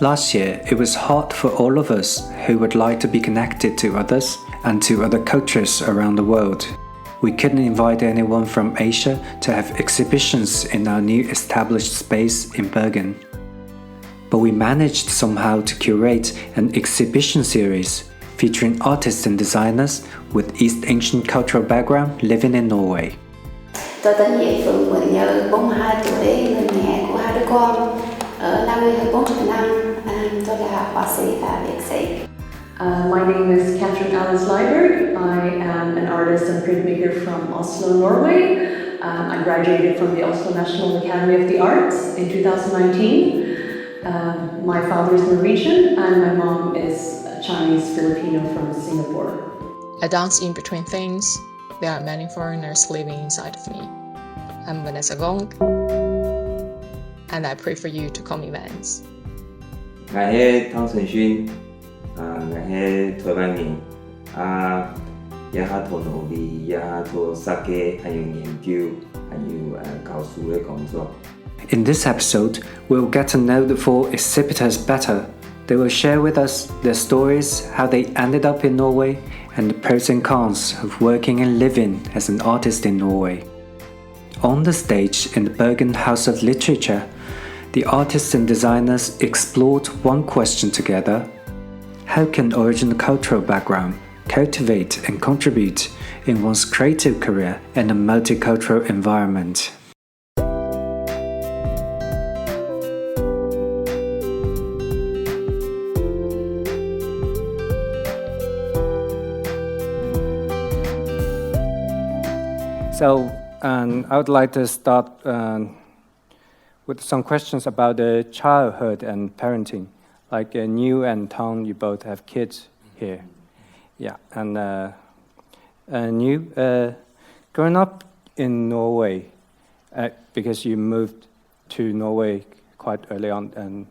Last year, it was hard for all of us who would like to be connected to others and to other cultures around the world. We couldn't invite anyone from Asia to have exhibitions in our new established space in Bergen. But we managed somehow to curate an exhibition series featuring artists and designers with East Asian cultural background living in Norway. Tôi tên Diệp Phượng Quỳnh Như, 42 tuổi, người mẹ của hai đứa con, ở Na Uy hơn 40 năm. Tôi là họa sĩ và việt sĩ. My name is Catherine Alice Leiberg. I am an artist and printmaker from Oslo, Norway. I graduated from the Oslo National Academy of the Arts in 2019. My father is Norwegian and my mom is Chinese Filipino from Singapore. I dance in between things. There are many foreigners living inside of me. I'm Vanessa Gong, and I pray for you to come events. Ngài hệ Thang Sơn Xuyên, ngài hệ Thái Văn Minh, ya ha thổ nổ đi, ya ha thổ sake, hay những nghiên cứu, hay những cao su của công作. In this episode, we'll get to know the four exhibitors better. They will share with us their stories, how they ended up in Norway, and the pros and cons of working and living as an artist in Norway. On the stage in the Bergen House of Literature, the artists and designers explored one question together: how can original cultural background cultivate and contribute in one's creative career in a multicultural environment? So, I would like to start with some questions about the childhood and parenting. Like New and Tom, you both have kids here. Yeah, and New, growing up in Norway, because you moved to Norway quite early on, and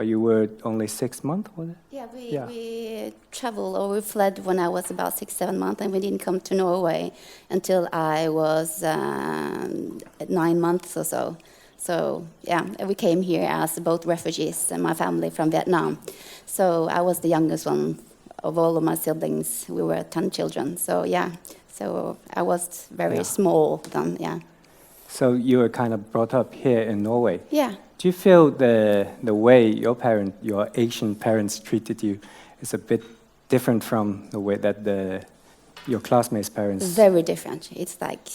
you were only 6 months, was it? Yeah, we traveled or we fled when I was about 6-7 months, and we didn't come to Norway until I was 9 months or so. So yeah, we came here as both refugees and my family from Vietnam. So I was the youngest one of all of my siblings. We were 10 children. So yeah, so I was very small then. Yeah. So you were kind of brought up here in Norway. Yeah. Do you feel the way your Asian parents treated you is a bit different from the way that your classmates' parents? Very different. It's like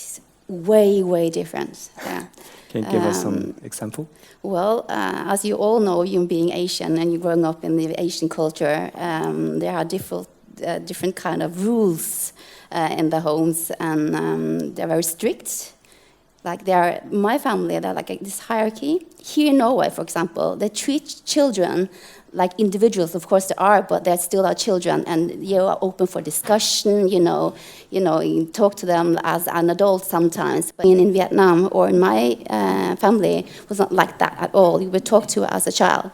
way different. Yeah. Can you give us some example? Well, as you all know, you being Asian and you're growing up in the Asian culture, there are different kind of rules in the homes, and they're very strict. Like my family, they're like this hierarchy. Here in Norway, for example, they treat children like individuals. Of course they are, but they still are children, and you are open for discussion. You talk to them as an adult sometimes. But in Vietnam or in my family, it was not like that at all. You were talked to as a child.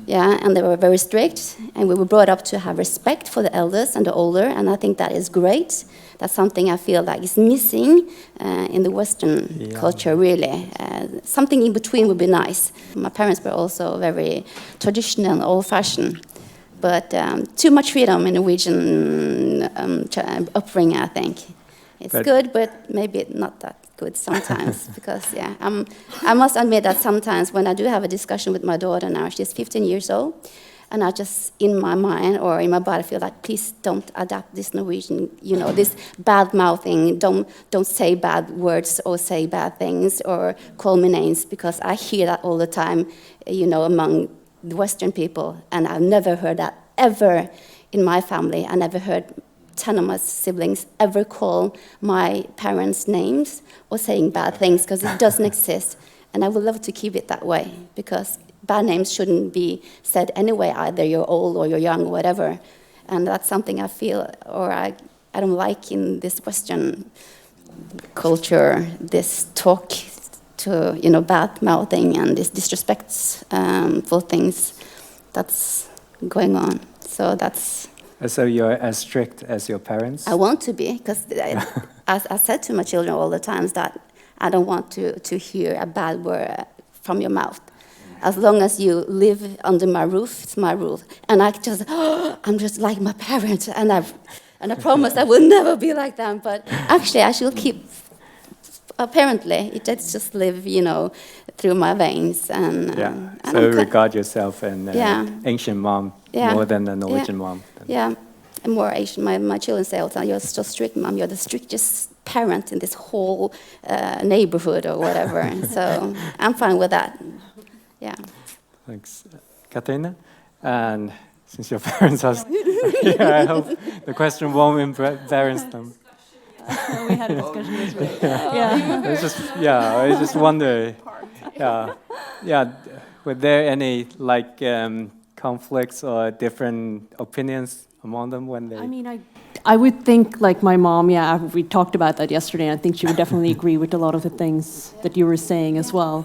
Yeah, and they were very strict, and we were brought up to have respect for the elders and the older, and I think that is great. That's something I feel like is missing in the Western culture, really. Something in between would be nice. My parents were also very traditional and old-fashioned, but too much freedom in Norwegian upbringing, I think. It's good, but maybe not that good sometimes, because I must admit that sometimes when I do have a discussion with my daughter now, she's 15 years old, and I just, in my mind or in my body, feel like, please don't adapt this Norwegian, this bad mouthing, don't say bad words or say bad things or call me names, because I hear that all the time, among the Western people, and I've never heard that ever in my family. I never heard 10 of my siblings ever call my parents' names or saying bad things, because it doesn't exist. And I would love to keep it that way, because bad names shouldn't be said anyway, either you're old or you're young or whatever. And that's something I feel, or I don't like in this Western culture, this talk to, bad mouthing and this disrespectful things that's going on. So that's... So you're as strict as your parents? I want to be, because as I said to my children all the times that I don't want to hear a bad word from your mouth. as long as you live under my roof, it's my roof. And I'm just like my parents, and I promise I will never be like them. But actually, I should keep. Apparently, it just live, through my veins. And so regard yourself an ancient mom Yeah. more than a Norwegian mom. Yeah, I'm more Asian. My children say all the time, "You're so strict, mom. You're the strictest parent in this whole neighborhood or whatever." So I'm fine with that. Yeah. Thanks, Katrina. And since your parents asked, I hope the question won't embarrass them. We had a discussion this week. Yeah. I just wonder. Were there any conflicts or different opinions among them when they? I mean, I would think like my mom. We talked about that yesterday. And I think she would definitely agree with a lot of the things that you were saying as well.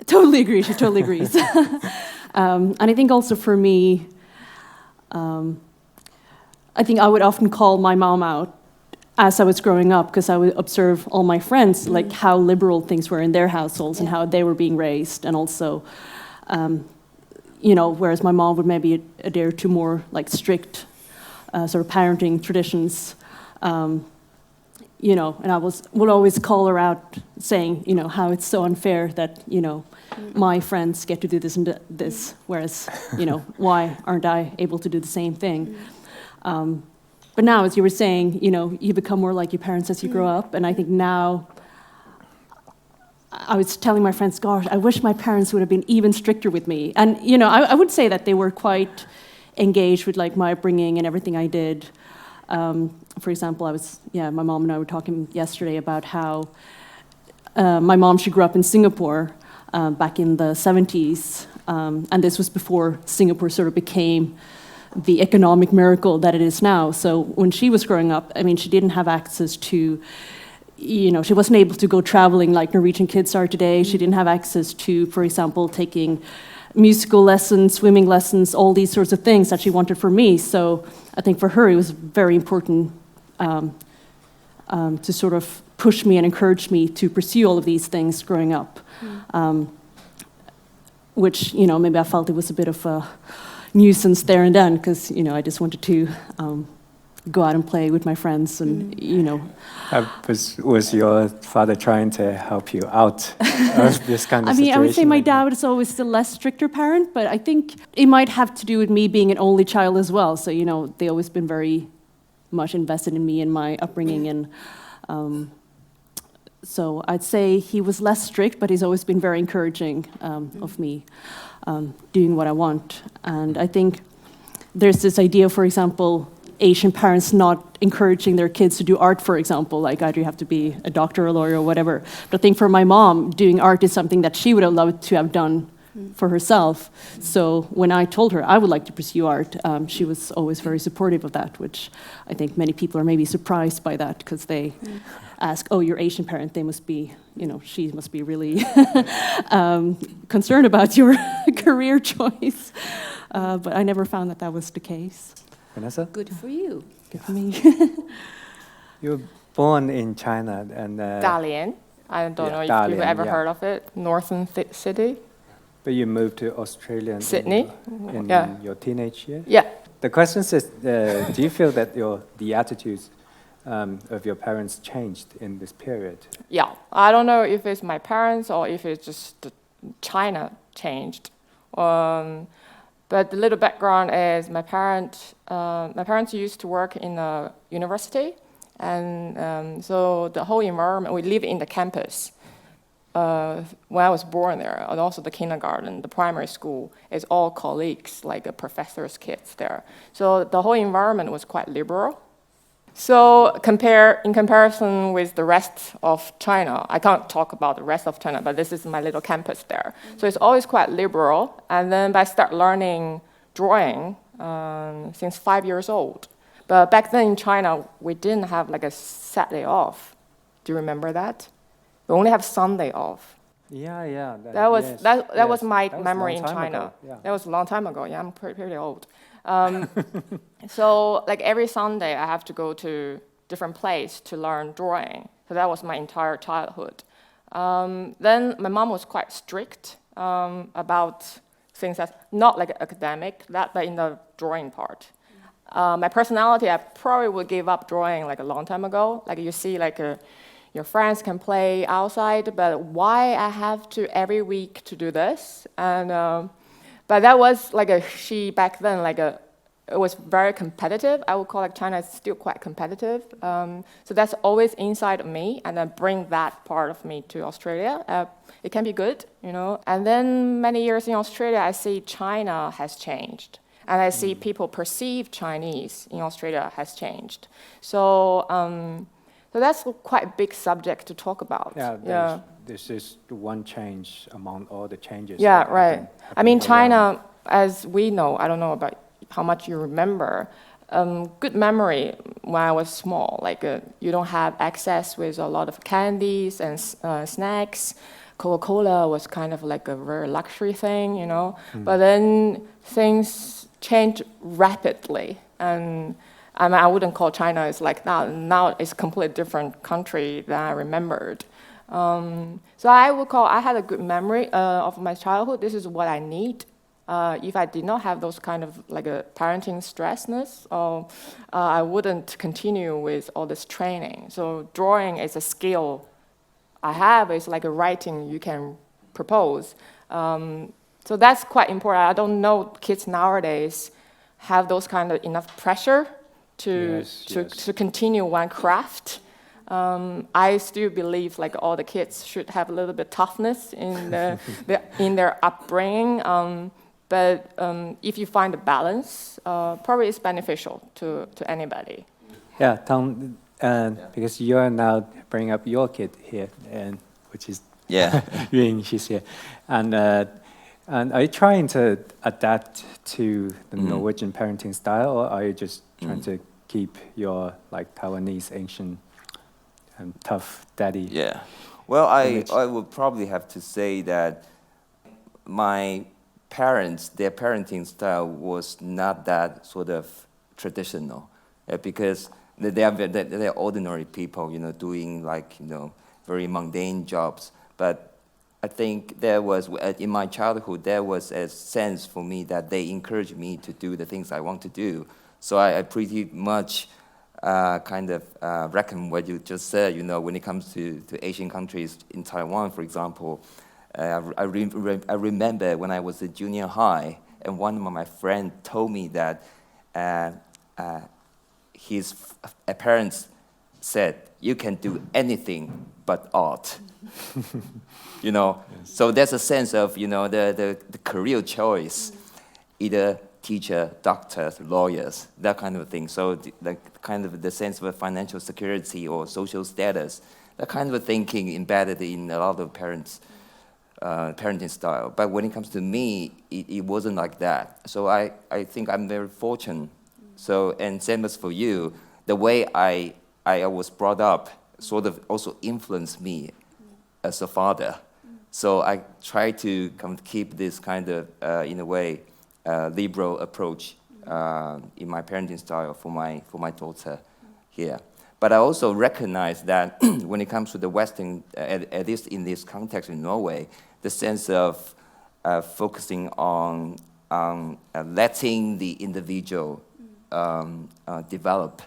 Totally agree. She totally agrees. And I think also for me, I think I would often call my mom out as I was growing up, because I would observe all my friends, like how liberal things were in their households and how they were being raised, and also, whereas my mom would maybe adhere to more like strict sort of parenting traditions, and I would always call her out, saying, how it's so unfair that my friends get to do this and this, whereas why aren't I able to do the same thing? But now, as you were saying, you become more like your parents as you grow up. And I think now, I was telling my friends, gosh, I wish my parents would have been even stricter with me. And, I would say that they were quite engaged with like my upbringing and everything I did. For example, my mom and I were talking yesterday about how my mom, she grew up in Singapore back in the 70s. And this was before Singapore sort of became the economic miracle that it is now. So when she was growing up, I mean, she didn't have access to, she wasn't able to go traveling like Norwegian kids are today. She didn't have access to, for example, taking musical lessons, swimming lessons, all these sorts of things that she wanted for me. So I think for her, it was very important to sort of push me and encourage me to pursue all of these things growing up, which, maybe I felt it was a bit of a nuisance there and then, because I just wanted to go out and play with my friends, and Was your father trying to help you out of this kind of situation? I would say my dad was always the less stricter parent, but I think it might have to do with me being an only child as well. So they always been very much invested in me and my upbringing, and so I'd say he was less strict, but he's always been very encouraging of me doing what I want. And I think there's this idea, for example, Asian parents not encouraging their kids to do art, for example, like either you have to be a doctor or a lawyer or whatever. But I think for my mom, doing art is something that she would have loved to have done for herself. So when I told her I would like to pursue art, she was always very supportive of that, which I think many people are maybe surprised by that, because they ask, oh, your Asian parent, they must be, she must be really concerned about your career choice. But I never found that was the case. Vanessa? Good for you. Good for me. You were born in China and Dalian. I don't know if Dalian, you've ever heard of it. Northern city. But you moved to Australia Sydney. in your teenage years? Yeah. The question is, do you feel that the attitudes of your parents changed in this period? Yeah. I don't know if it's my parents or if it's just China changed. But the little background is my parents used to work in a university, and so the whole environment, we live in the campus. When I was born there, and also the kindergarten, the primary school, is all colleagues, like the professors' kids there. So the whole environment was quite liberal. So in comparison with the rest of China, I can't talk about the rest of China, but this is my little campus there. So it's always quite liberal. And then I started learning drawing since 5 years old. But back then in China, we didn't have like a Saturday off. Do you remember that? We only have Sunday off. Yeah. That was my memory in China. Yeah. That was a long time ago. Yeah, I'm pretty old. So like every Sunday I have to go to different place to learn drawing. So that was my entire childhood. Then my mom was quite strict about things that's not like academic, but in the drawing part. My personality, I probably would give up drawing like a long time ago. Like you see, like your friends can play outside, but why I have to every week to do this? And but that was like back then, like it was very competitive. I would call like China is still quite competitive. So that's always inside of me, and then bring that part of me to Australia. It can be good, you know. And then many years in Australia, I see China has changed. And I see people perceive Chinese in Australia has changed. So, so that's quite a big subject to talk about. Yeah, this is one change among all the changes. Yeah, right. I mean, China, as we know, I don't know about how much you remember, good memory when I was small. Like you don't have access with a lot of candies and snacks. Coca-Cola was kind of like a very luxury thing, you know. But then things changed rapidly, and I mean, I wouldn't call China is like that. Now it's a completely different country than I remembered. So I would call, I had a good memory of my childhood. This is what I need. If I did not have those kind of like a parenting stressness, I wouldn't continue with all this training. So drawing is a skill I have. It's like a writing you can propose. So that's quite important. I don't know kids nowadays have those kind of enough pressure to continue one craft. I still believe like all the kids should have a little bit toughness in in their upbringing. But if you find a balance, probably it's beneficial to anybody. Yeah, Tom, because you are now bringing up your kid here, and which is Ying, she's here, and are you trying to adapt to the Norwegian parenting style, or are you just trying to keep your like Taiwanese ancient and tough daddy? Yeah, well, I would probably have to say that my parents, their parenting style was not that sort of traditional, because they're ordinary people, you know, doing like, you know, very mundane jobs. But I think there was, in my childhood, there was a sense for me that they encouraged me to do the things I want to do. So I pretty much kind of reckon what you just said, you know, when it comes to Asian countries, in Taiwan, for example. I remember when I was in junior high, and one of my friends told me that his parents said, "You can do anything but art." You know, so there's a sense of, you know, the career choice, either teacher, doctors, lawyers, that kind of thing. So the kind of the sense of a financial security or social status, that kind of thinking embedded in a lot of parents' parenting style. But when it comes to me, it wasn't like that. So I think I'm very fortunate. So, and same as for you, the way I was brought up sort of also influenced me as a father. So I try to keep this kind of, in a way, liberal approach in my parenting style for my daughter here. But I also recognize that when it comes to the Western, at least in this context in Norway, the sense of focusing on letting the individual develop,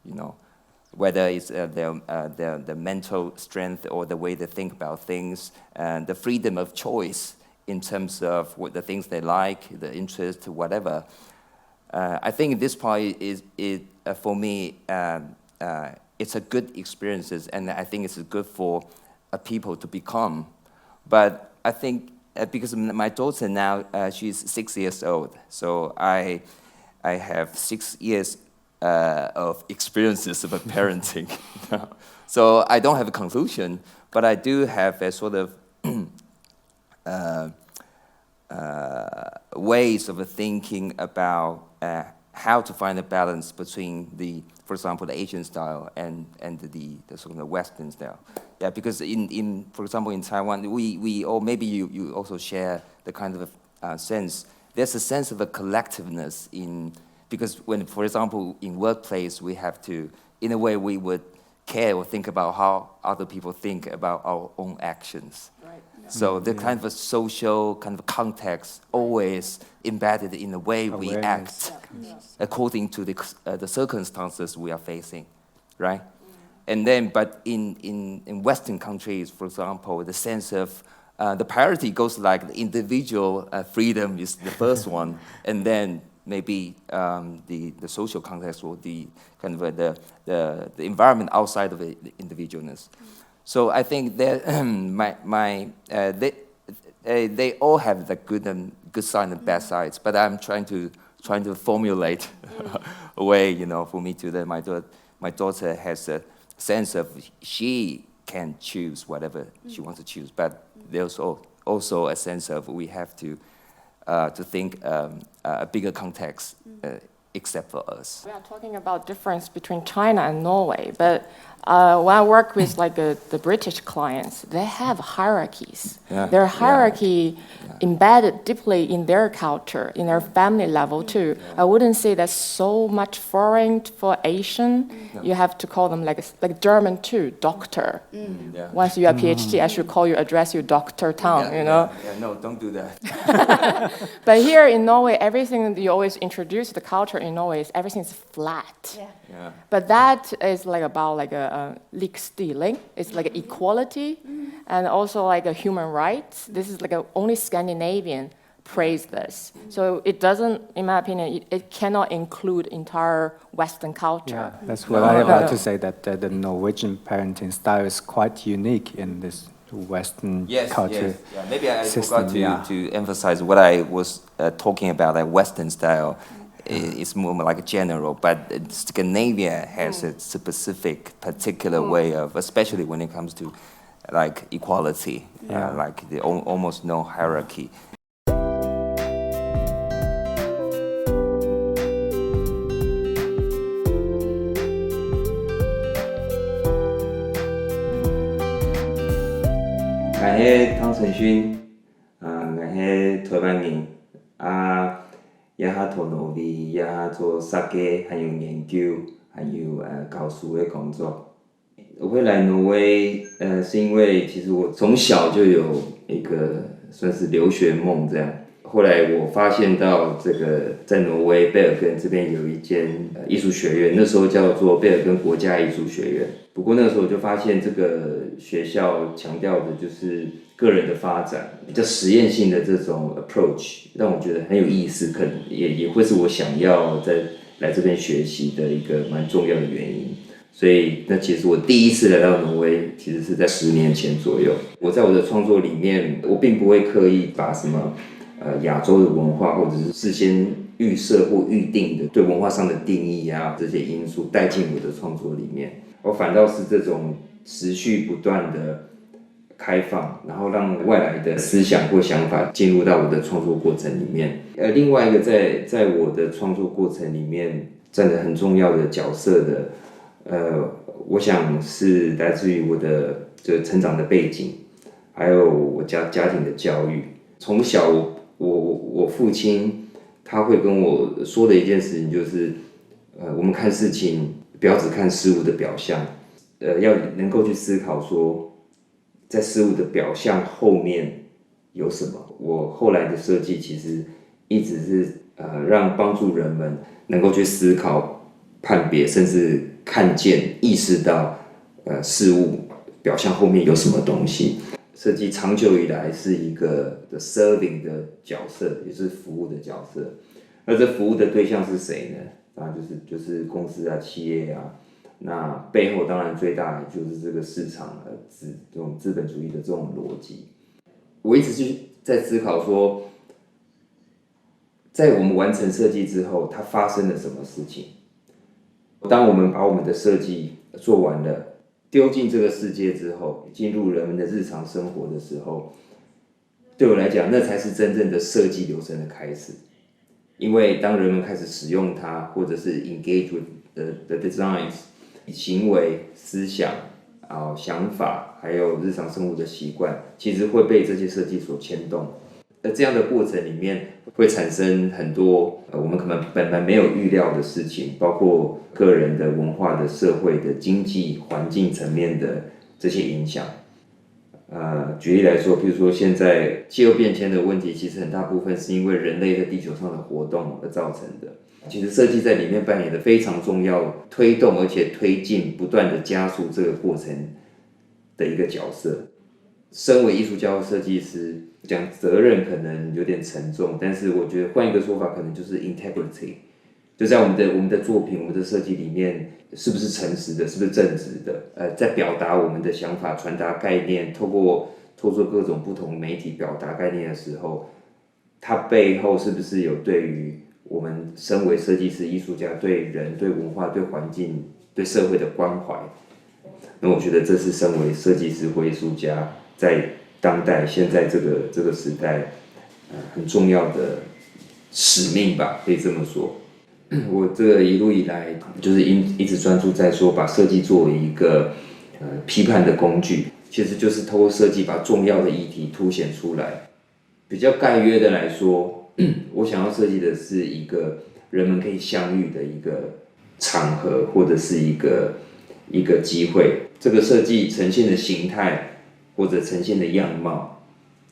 you know, whether it's their mental strength or the way they think about things, and the freedom of choice in terms of what the things they like, the interest, whatever. I think this part is for me, it's a good experiences, and I think it's good for people to become. But I think because my daughter now, she's 6 years old, so I have 6 years of experiences of parenting. So I don't have a conclusion, but I do have a sort of ways of thinking about how to find a balance between for example, the Asian style and the sort of the Western style. Yeah, because for example, in Taiwan, we or maybe you also share the kind of sense. There's a sense of a collectiveness because when, for example, in workplace, we have to, in a way, we would care or think about how other people think about our own actions. Right. So the kind of a social kind of context always embedded in the way we act according to the circumstances we are facing, right? And then, but in Western countries, for example, the sense of the priority goes like the individual freedom is the first one, and then maybe the social context or the kind of the environment outside of the individualness. So I think that they all have the good side and bad sides, but I'm trying to formulate a way, for me to that my daughter has a sense of she can choose whatever she wants to choose, but there's also a sense of we have to think a bigger context except for us. We are talking about difference between China and Norway, but when I work with the British clients, they have hierarchies. Their hierarchy embedded deeply in their culture, in their family level too. I wouldn't say that's so much foreign for Asian. You have to call them like German too, doctor. Once you are PhD, I should address you Dr. Tang, No, don't do that. But here in Norway, everything you always introduce the culture in Norway is everything's flat. But that is about a likestilling. It's like equality, and also like a human rights. This is only Scandinavian praise this. So it doesn't, in my opinion, it cannot include entire Western culture. Yeah, that's what I about to say, that the Norwegian parenting style is quite unique in this Western culture. Yes. Yeah, maybe I system, forgot to emphasize what I was talking about, that Western style. It's more like a general, but Scandinavia has a specific, particular way of, especially when it comes to equality, almost no hierarchy.我是汤承勋，我是台湾人，也做农历，也做sake，还有研究，还有教书的工作。我会来挪威，是因为其实我从小就有一个算是留学梦这样。后来我发现到这个在挪威贝尔根这边有一间艺术学院，那时候叫做贝尔根国家艺术学院。不过那个时候我就发现这个学校强调的就是个人的发展，比较实验性的这种 approach， 让我觉得很有意思，可能也会是我想要来这边学习的一个蛮重要的原因。所以那其实我第一次来到挪威，其实是在10年前左右。我在我的创作里面，我并不会刻意把什么亚洲的文化，或者是事先预设或预定的对文化上的定义啊，这些因素带进我的创作里面。我反倒是这种持续不断的开放，然后让外来的思想或想法进入到我的创作过程里面。另外一个在我的创作过程里面占了很重要的角色的，我想是来自于我的成长的背景，还有我家庭的教育。从小我父亲他会跟我说的一件事情就是，我们看事情不要只看事物的表象，要能够去思考说，在事物的表象后面有什么。我后来的设计其实一直是帮助人们能够去思考、判别，甚至看见、意识到事物表象后面有什么东西。设计长久以来是一个 serving 的角色，也是服务的角色。那这服务的对象是谁呢？当然就是公司啊、企业啊。那背后当然最大的就是这个市场这种资本主义的这种逻辑。我一直就在思考说，在我们完成设计之后，它发生了什么事情？当我们把我们的设计做完了，丢进这个世界之后，进入人们的日常生活的时候，对我来讲，那才是真正的设计流程的开始。因为当人们开始使用它，或者是 engage with the designs， 行为、思想、想法，还有日常生活的习惯，其实会被这些设计所牵动。这样的过程里面会产生很多我们可能本来没有预料的事情，包括个人的、文化的、社会的、经济环境层面的这些影响。举例来说，譬如说现在气候变迁的问题，其实很大部分是因为人类在地球上的活动而造成的。其实设计在里面扮演的非常重要，推动而且推进，不断的加速这个过程的一个角色。身为艺术家或设计师，讲责任可能有点沉重，但是我觉得换一个说法，可能就是 integrity， 就在我们的作品、我们的设计里面，是不是诚实的，是不是正直的？在表达我们的想法、传达概念，透过各种不同媒体表达概念的时候，它背后是不是有对于我们身为设计师、艺术家对人、对文化、对环境、对社会的关怀？那我觉得这是身为设计师或艺术家在当代现在这个时代，很重要的使命吧，可以这么说。我这个一路以来就是一直专注在说，把设计作为一个批判的工具，其实就是透过设计把重要的议题凸显出来。比较概约的来说，我想要设计的是一个人们可以相遇的一个场合，或者是一个机会。这个设计呈现的形态或者呈现的样貌，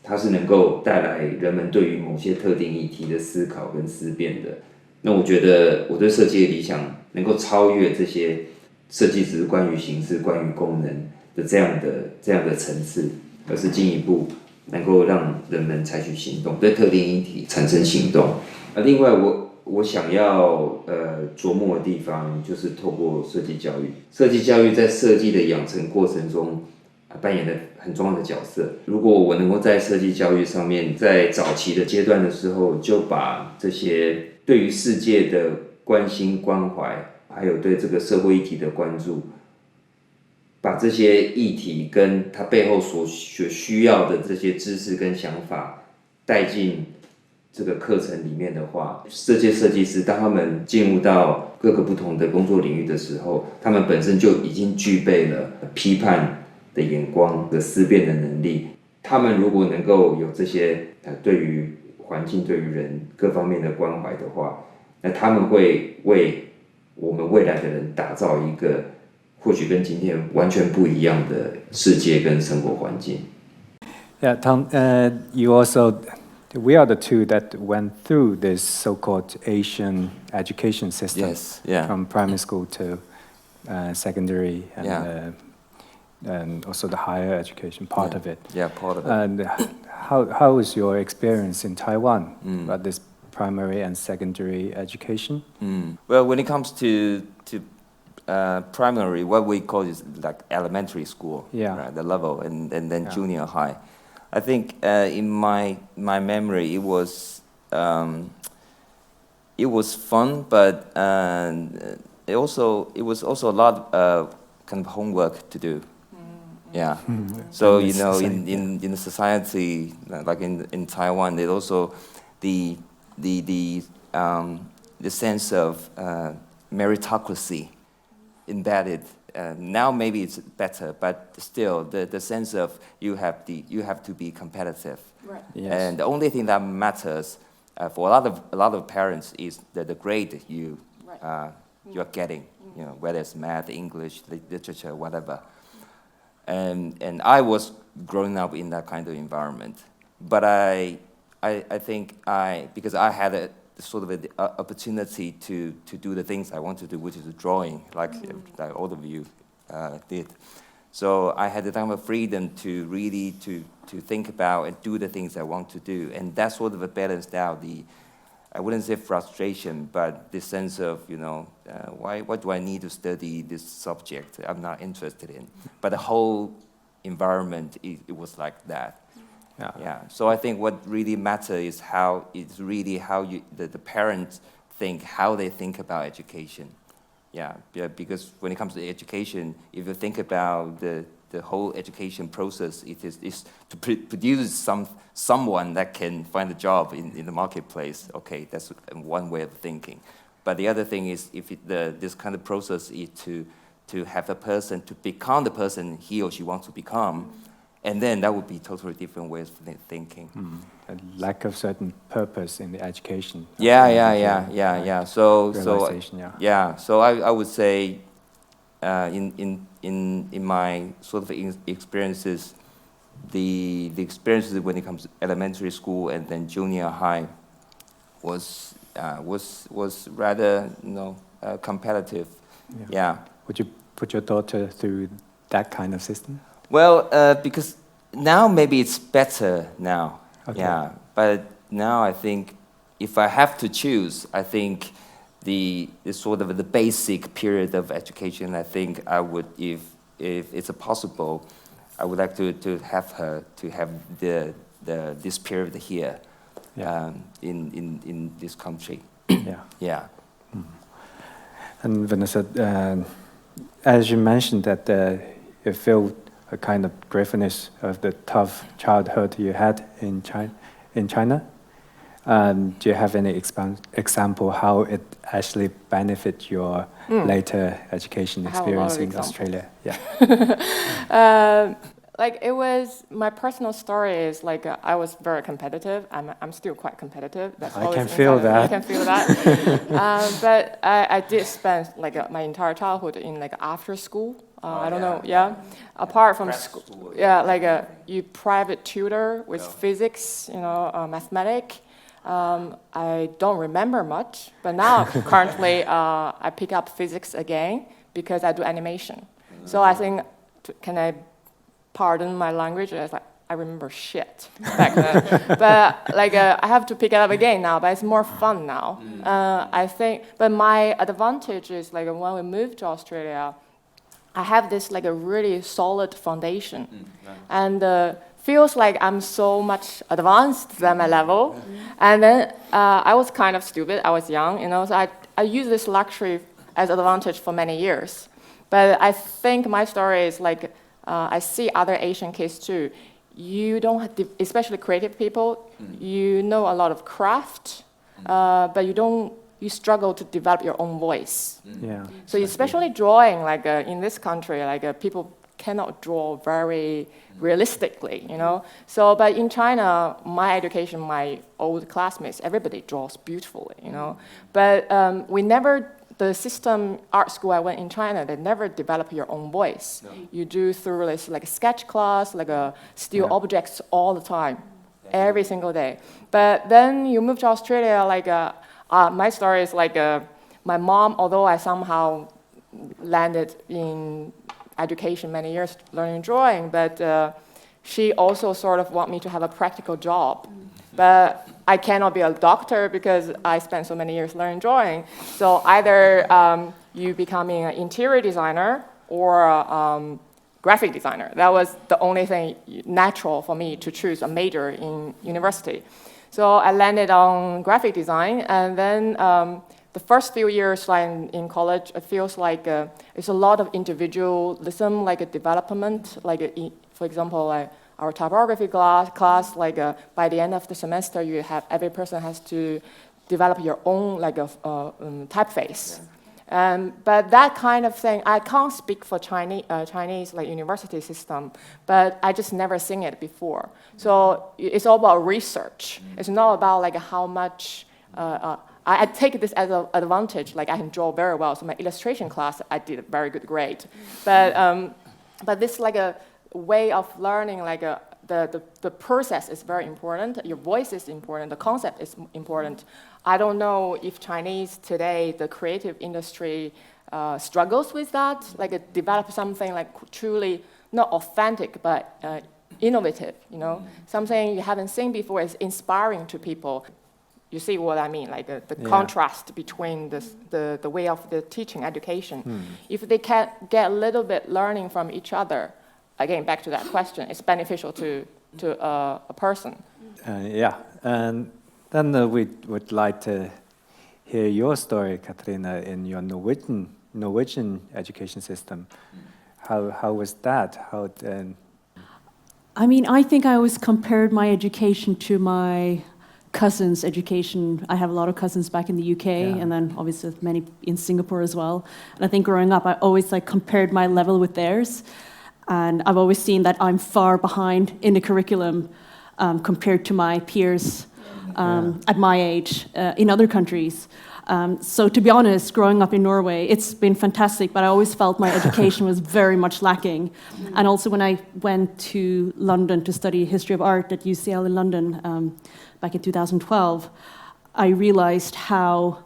它是能够带来人们对于某些特定议题的思考跟思辨的。那我觉得我对设计的理想能够超越这些设计只是关于形式、关于功能的这样的层次，而是进一步能够让人们采取行动，对特定议题产生行动。另外我想要琢磨的地方，就是透过设计教育。设计教育在设计的养成过程中扮演了很重要的角色。如果我能够在设计教育上面，在早期的阶段的时候，就把这些对于世界的关心关怀，还有对这个社会议题的关注，把这些议题跟它背后所需要的这些知识跟想法带进这个课程里面的话，这些设计师当他们进入到各个不同的工作领域的时候，他们本身就已经具备了批判的眼光的思辨的能力。他们如果能够有这些对于环境、对于人各方面的关怀的话，那他们会为我们未来的人打造一个或许跟今天完全不一样的世界跟生活环境。Yeah, Tom, we are the two that went through this so-called Asian education system. Yes, yeah. From primary school to secondary and also the higher education part of it. Yeah, part of it. And how was your experience in Taiwan about this primary and secondary education? Well, when it comes to primary, what we call is like elementary school, right, the level, and then junior high. I think in my memory, it was fun, but it was also a lot of kind of homework to do. Yeah. So you know, in the society, like in Taiwan, there's also the sense of meritocracy embedded. Now maybe it's better, but still the sense of you have to be competitive. Right. Yes. And the only thing that matters for a lot of parents is the grade you're getting. You know, whether it's math, English, literature, whatever. And I was growing up in that kind of environment, but I think because I had a sort of an opportunity to do the things I want to do, which is drawing, like all of you did. So I had the time of freedom to really to think about and do the things I want to do, and that sort of balanced out I wouldn't say frustration, but the sense of, you know, why do I need to study this subject I'm not interested in? But the whole environment, it was like that. Yeah. So I think what really matters is how the parents think, how they think about education. Yeah, because when it comes to education, if you think about the whole education process, it is to produce someone that can find a job in the marketplace. Okay, that's one way of thinking. But the other thing is, if this kind of process is to have a person to become the person he or she wants to become, and then that would be totally different ways of thinking. A lack of certain purpose in the education. Yeah. So I would say in my sort of experiences, the experiences when it comes to elementary school and then junior high was rather competitive. Yeah. Would you put your daughter through that kind of system? Well, because now maybe it's better now. Okay. Yeah. But now I think if I have to choose, I think the sort of the basic period of education, I think I would, if it's possible, I would like to have her to have this period here, in this country. Yeah. Yeah. And Vanessa, as you mentioned that you feel a kind of gratefulness of the tough childhood you had in China. Do you have any example how it actually benefit your later education experience in Australia? Yeah. Like it was, my personal story is like I was very competitive. I'm still quite competitive. That's I can feel that. I can feel that. But I did spend like my entire childhood in like after school. I don't know. Yeah. Apart from school. Yeah, like you private tutor with physics, mathematics. I don't remember much, but now currently I pick up physics again because I do animation. So I think, can I pardon my language? I remember shit back then. But like I have to pick it up again now, but it's more fun now. I think, but my advantage is like when we moved to Australia, I have this like a really solid foundation. And feels like I'm so much advanced than my level. And then I was kind of stupid. I was young, so I used this luxury as advantage for many years. But I think my story is like, I see other Asian kids too. You don't have to, especially creative people, you know a lot of craft, but you struggle to develop your own voice. Yeah. So especially drawing, like in this country, like people cannot draw very realistically, So, but in China, my education, my old classmates, everybody draws beautifully, But we never, the system art school I went in China, they never develop your own voice. No. You do through this like a sketch class, like a still objects all the time, every single day. But then you move to Australia, like my story is like my mom, although I somehow landed in education many years learning drawing, but she also sort of want me to have a practical job. But I cannot be a doctor because I spent so many years learning drawing. So either you becoming an interior designer or a graphic designer. That was the only thing natural for me to choose a major in university. So I landed on graphic design, and then the first few years in college, it feels like it's a lot of individualism, like a development, like for example, our typography class, like by the end of the semester, every person has to develop your own like a typeface. But that kind of thing, I can't speak for Chinese like university system, but I just never seen it before. So it's all about research. It's not about like how much. I take this as an advantage. Like I can draw very well. So my illustration class, I did a very good grade. But this like a way of learning, like the process is very important. Your voice is important. The concept is important. I don't know if Chinese today, the creative industry struggles with that, like develop something like truly not authentic, but innovative, Something you haven't seen before is inspiring to people. You see what I mean, like the contrast between the way of the teaching education. If they can get a little bit learning from each other, again, back to that question, it's beneficial to a person. And then we would like to hear your story, Katrina, in your Norwegian education system. How was that? I mean, I think I always compared my education to my cousins' education. I have a lot of cousins back in the UK, and then obviously many in Singapore as well. And I think growing up, I always compared my level with theirs. And I've always seen that I'm far behind in the curriculum compared to my peers at my age in other countries. So to be honest, growing up in Norway, it's been fantastic, but I always felt my education was very much lacking. And also when I went to London to study history of art at UCL in London back in 2012, I realized how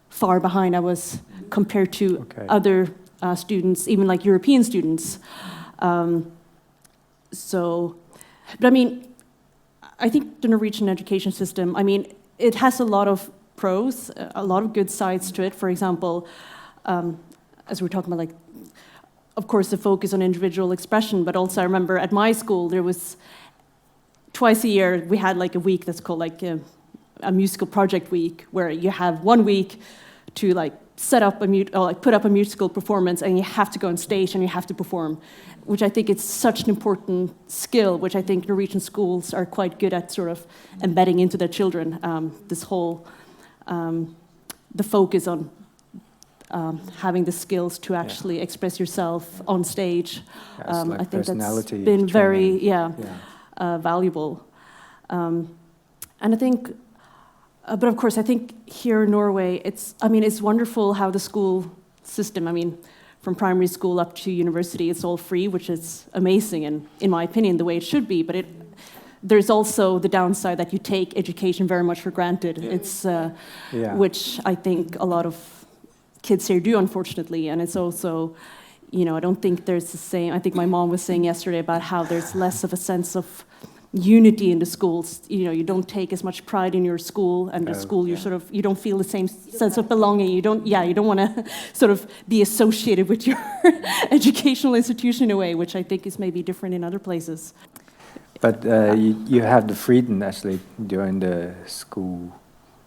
far behind I was compared to other students, even like European students. But I mean, I think the Norwegian education system, I mean, it has a lot of pros, a lot of good sides to it. For example, as we're talking about, like, of course, the focus on individual expression, but also I remember at my school, there was twice a year, we had like a week that's called like a musical project week, where you have 1 week to like set up put up a musical performance, and you have to go on stage and you have to perform, which I think is such an important skill, which I think Norwegian schools are quite good at sort of embedding into their children, this whole, the focus on having the skills to actually express yourself on stage. Like I think that's training. been very, valuable. And I think, but of course, I think here in Norway, it's wonderful how the school system, I mean, from primary school up to university, it's all free, which is amazing, and in my opinion, the way it should be. But there's also the downside that you take education very much for granted. It's which I think a lot of kids here do, unfortunately. And it's also, you know, I don't think there's the same. I think my mom was saying yesterday about how there's less of a sense of unity in the schools. You know, you don't take as much pride in your school, and the school you don't feel the same sense of belonging. You don't want to sort of be associated with your educational institution in a way, which I think is maybe different in other places. But you have the freedom actually during the school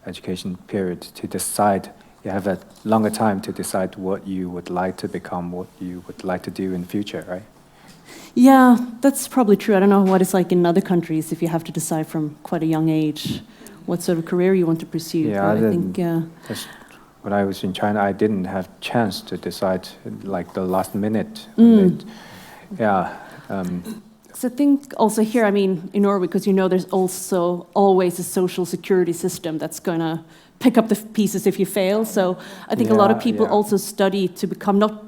education period to decide. You have a longer time to decide what you would like to become, what you would like to do in the future, right? Yeah, that's probably true. I don't know what it's like in other countries if you have to decide from quite a young age what sort of career you want to pursue. Yeah, I think when I was in China, I didn't have chance to decide like the last minute. So I think also here, I mean, in Norway, because you know there's also always a social security system that's going to pick up the pieces if you fail. So I think a lot of people also study to become, not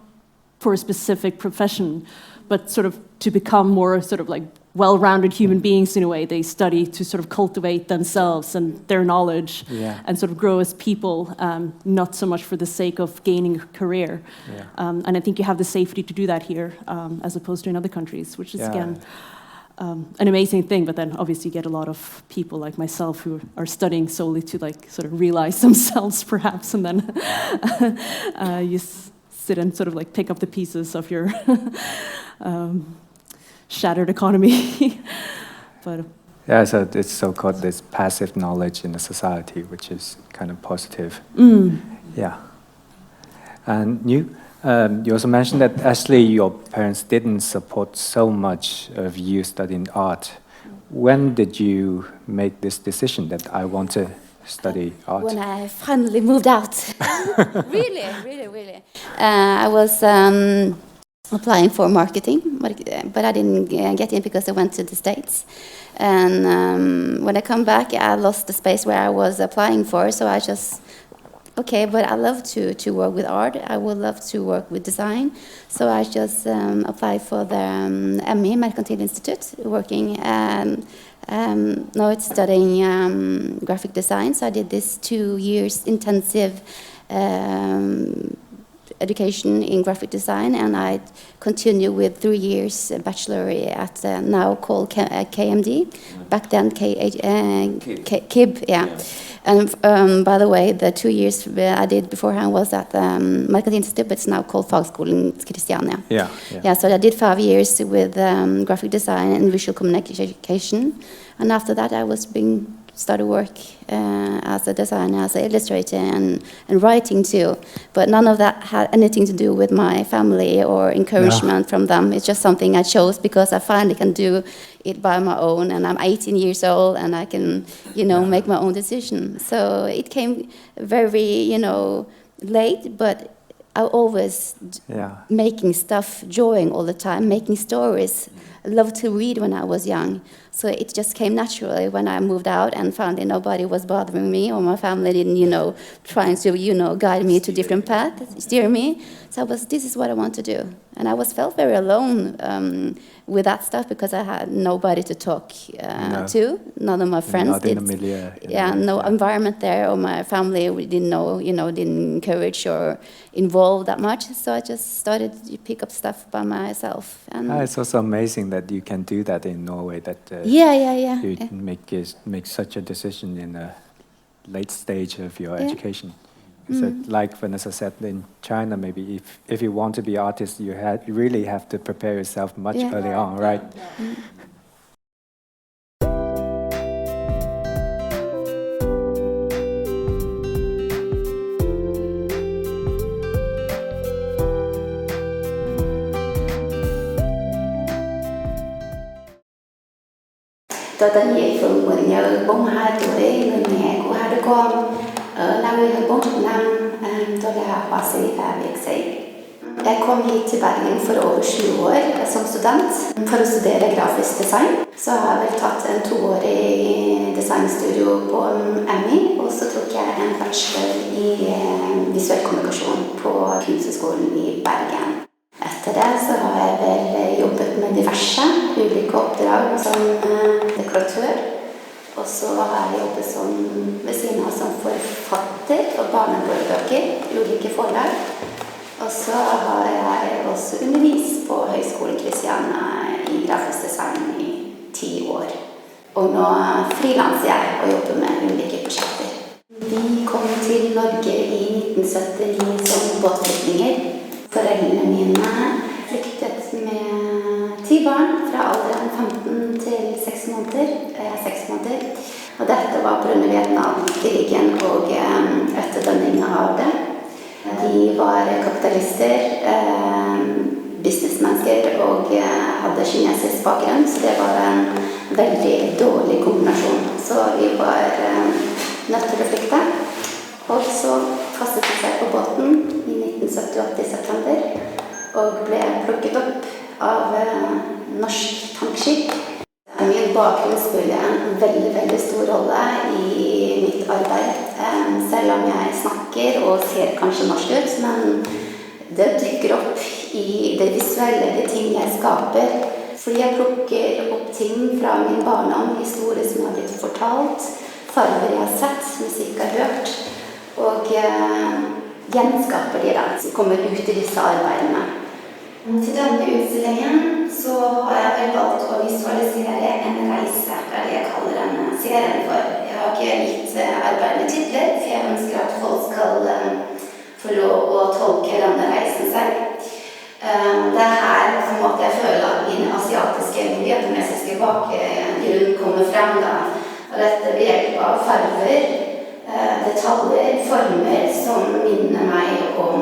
for a specific profession, but sort of to become more sort of like well-rounded human beings in a way. They study to sort of cultivate themselves and their knowledge and sort of grow as people, not so much for the sake of gaining a career. And I think you have the safety to do that here as opposed to in other countries, which is, again, an amazing thing. But then obviously you get a lot of people like myself who are studying solely to like sort of realize themselves perhaps, and then you sit and sort of like pick up the pieces of your shattered economy. But so it's so-called this passive knowledge in the society, which is kind of positive. And you also mentioned that actually your parents didn't support so much of you studying art. When did you make this decision that I want to study art? When I finally moved out. Really. I was applying for marketing, but I didn't get in because I went to the States. And when I come back, I lost the space where I was applying for, so I just, but I love to work with art. I would love to work with design. So I just applied for the ME, Mercantil Institute, working, now it's studying graphic design. So I did this 2 years intensive education in graphic design, and I continue with 3 years bachelor at now called KMD, back then KIB, And by the way, the 2 years I did beforehand was at Mercantil Institute, but it's now called Fagskolen Kristiania. So I did 5 years with graphic design and visual communication, and after that I was started work as a designer, as an illustrator, and writing too. But none of that had anything to do with my family or encouragement from them. It's just something I chose because I finally can do it by my own, and I'm 18 years old, and I can, make my own decision. So it came very, late, but I always making stuff, drawing all the time, making stories. I loved to read when I was young. So it just came naturally when I moved out and found that nobody was bothering me or my family didn't, trying to, guide me to different paths, steer me. So this is what I want to do. And I felt very alone with that stuff because I had nobody to talk to. None of my friends not did. In the milieu. No environment there, or my family didn't know, didn't encourage or involve that much. So I just started to pick up stuff by myself. And it's also amazing that you can do that in Norway. That you make such a decision in a late stage of your education. So like Vanessa said, in China, maybe if you want to be an artist, you really have to prepare yourself much early on, right? Tôi tên Diệp Phượng Quỳnh Như, 42 tuổi, người mẹ của 2 đứa con. Ở Norway hơn 40 năm, tôi là họa sĩ và vek sĩ. Jeg kom hit til Bergen for over 20 år som student for å studere grafisk design. Så har jeg vel tatt en 2-årig designstudio på MI, og så tok jeg en bachelor i visuell kommunikasjon på Kunsthøgskolen i Bergen. Etter det så har jeg vel jobbet med diverse ulike oppdrag som dekoratør. Og så har jeg jobbet ved siden av som forfatter for barnebøker, ulike forlag. Og så har jeg også undervist på Høgskolen Kristiania i grafisk design i 10 år. Og nå frilanser jeg og jobber med ulike prosjekter. Vi kom til Norge i 1979 som båtflyktninger. Foreldrene mine flyktet med 10 barn fra alderen 15 til 6 måneder. 6 måneder. Og dette var på grunn av Vietnamkrigen og etterdønningene av det. De var kapitalister, businessmennesker og hadde kinesisk bakgrunn, så det var en veldig dårlig kombinasjon. Så vi var nødt til å flykte. Og så kastet vi seg på båten i 1978 i september og ble plukket opp av norsk tankskip. Min bakgrunn spiller en veldig, veldig stor rolle i mitt arbeid. Selv om jeg snakker og ser kanskje norsk ut, men det dukker opp i det visuelle, de ting jeg skaper. Fordi jeg plukker opp ting fra min barndom, historier som jeg har blitt fortalt, farger jeg har sett, musikk jeg har hørt, og gjenskaper de da, som kommer ut i disse arbeidene. Til denne utstillingen så har jeg vel valgt å visualisere en reise, det er det jeg kaller en serien for. Jeg har ikke gitt arbeidene titler, for jeg ønsker at folk skal få lov å tolke denne reisen selv. Det er her på en måte jeg føler at min asiatiske, vietnamesiske bakgrunn kommer frem da. Og dette ved hjelp av farver, detaljer, former som minner meg om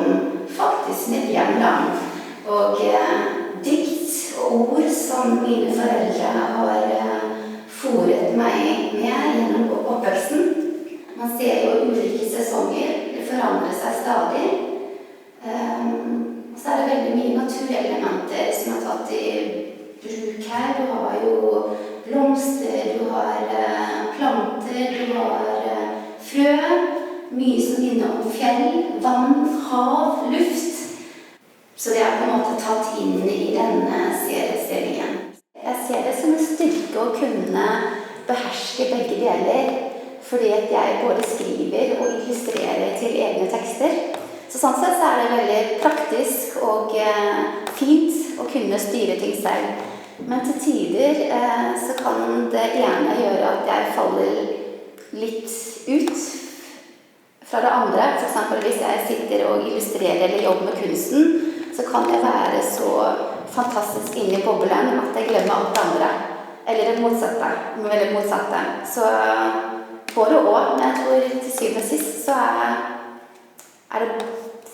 faktisk mitt hjemland. Og dikt og ord som mine foreldre har fôret meg med gjennom oppveksten. Man ser jo ulike sesonger, det forandrer seg stadig. Så er det veldig mye naturelementer som er tatt i bruk her. Du har jo blomster, du har planter, du har frø. Mye som minner om fjell, vann, hav, luft. Så det er på en måte tatt inn i denne seriestillingen. Jeg ser det som en styrke å kunne beherske begge deler, fordi at jeg både skriver og illustrerer til egne tekster. Så sånn sett så er det veldig praktisk og fint å kunne styre ting selv. Men til tider så kan det ene gjøre at jeg faller litt ut fra det andre. For eksempel hvis jeg sitter og illustrerer eller jobber med kunsten, så kan jeg være så fantastisk inne i boblen at jeg glemmer alt det andre. Eller det motsatte. Så både og, men jeg tror til syvende og sist så er det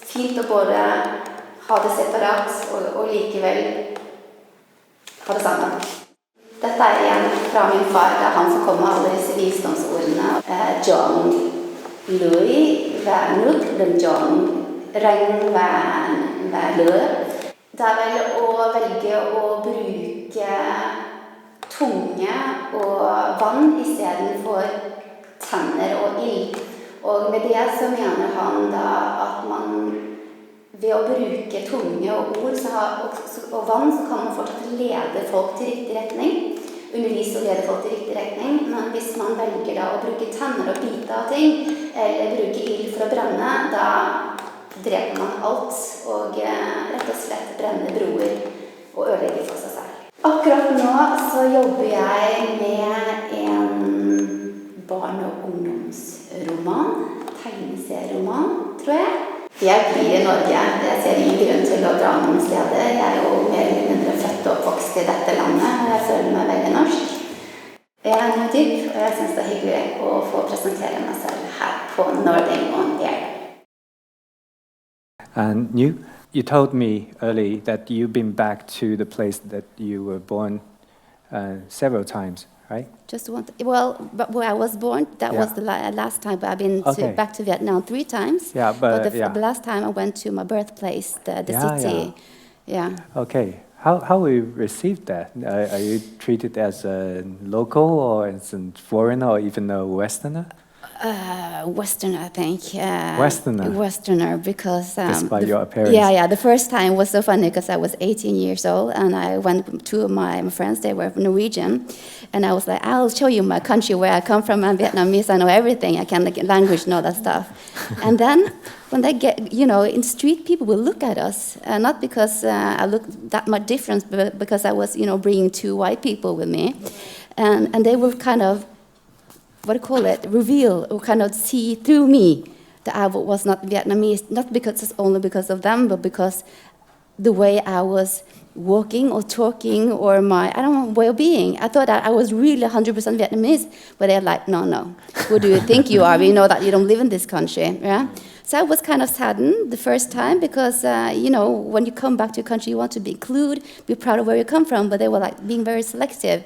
fint å både ha det separat og likevel ha det sammen. Dette er igjen fra min far, det er han som kom med alle disse visdomsordene. John Louis Vernoot, den John regn hver løp. Det vel å velge å bruke tunge og vann I stedet for tenner og ild. Og med det så mener han da at man ved å bruke tunge og ord og vann så kan man fortsatt lede folk til riktig retning. Undervise og lede folk til riktig retning, men hvis man velger da å bruke tenner og bite av ting, eller bruke ild for å brenne, da dreper man alt og rett og slett brenner broer og ødelegger for seg selv. Akkurat nå så jobber jeg med en barn- og ungdomsroman, tegneserieroman, tror jeg. Jeg blir I Norge. Jeg ser ingen grunn til å dra noen steder. Jeg jo mer eller mindre født og oppvokst I dette landet, og jeg føler meg veldig norsk. Jeg en ny typ, og jeg synes det hyggelig å få presentere meg selv her på Norway on Air. And you told me early that you've been back to the place that you were born several times, right? Just one. But where I was born, that was the last time. But I've been back to Vietnam 3 times. Yeah, but the last time I went to my birthplace, the city. Yeah. Okay. How will you receive that? Are you treated as a local or as a foreigner or even a Westerner? Westerner, I think. Westerner, because just by your appearance. Yeah. The first time was so funny because I was 18 years old and I went to my friends. They were Norwegian, and I was like, "I'll show you my country where I come from. I'm Vietnamese. I know everything. I can language and all that stuff." And then when they get, in the street, people will look at us, not because I looked that much different, but because I was, bringing 2 white people with me, and they were kind of, reveal or kind of see through me that I was not Vietnamese, not only because of them, but because the way I was walking or talking or my, way of being. I thought that I was really 100% Vietnamese, but they're like, no. Who do you think you are? We know that you don't live in this country, yeah? So I was kind of saddened the first time because, when you come back to a country, you want to be included, be proud of where you come from, but they were like being very selective.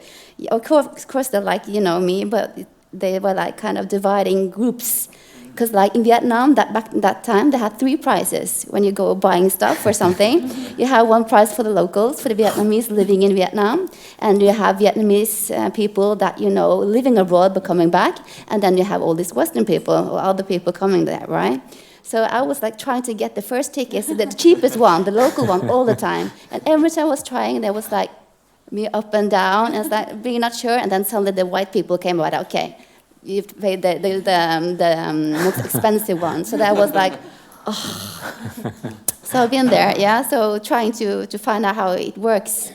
Of course they're like, me, but they were like kind of dividing groups. Because like in Vietnam, back in that time, they had 3 prizes when you go buying stuff or something. You have 1 prize for the locals, for the Vietnamese living in Vietnam. And you have Vietnamese people that, living abroad but coming back. And then you have all these Western people or other people coming there, right? So I was like trying to get the first tickets, the cheapest one, the local one, all the time. And every time I was trying, there was like me up and down, and like being not sure. And then suddenly the white people came out, okay. You have to pay the most expensive one. So that was like, So I've been there, so trying to find out how it works.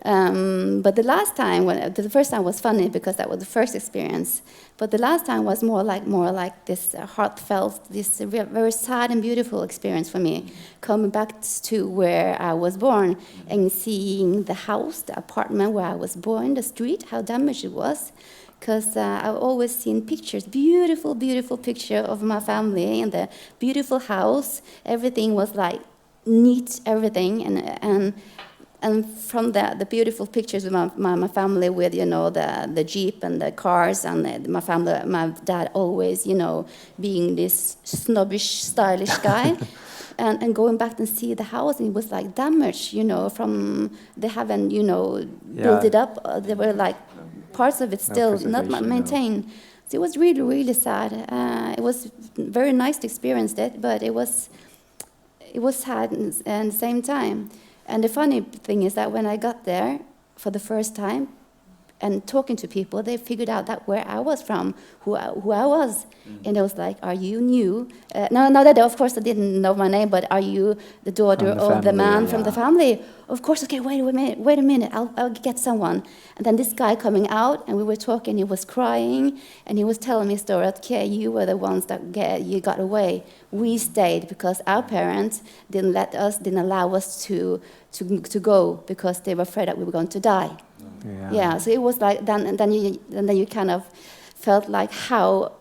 But the last time, the first time was funny because that was the first experience. But the last time was more like this heartfelt, this very sad and beautiful experience for me. Coming back to where I was born and seeing the house, the apartment where I was born, the street, how damaged it was. Because I've always seen pictures, beautiful, beautiful picture of my family and the beautiful house. Everything was like neat, everything, and from the beautiful pictures of my family with the Jeep and the cars and my family, my dad always being this snobbish, stylish guy. And going back and see the house, and it was like damaged, from they haven't built it up. There were like parts of it still not maintained. So it was really, really sad. It was very nice to experience it, but it was sad at the same time. And the funny thing is that when I got there for the first time and talking to people, they figured out that where I was from, who I was. And it was like, are you new? No, that of course they didn't know my name, but are you the daughter of the man from the family? Of course, okay, wait a minute, I'll get someone. And then this guy coming out, and we were talking, he was crying, and he was telling me a story, okay, you were the ones that you got away. We stayed because our parents didn't allow us to go because they were afraid that we were going to die. Yeah, so it was like, then you kind of felt like how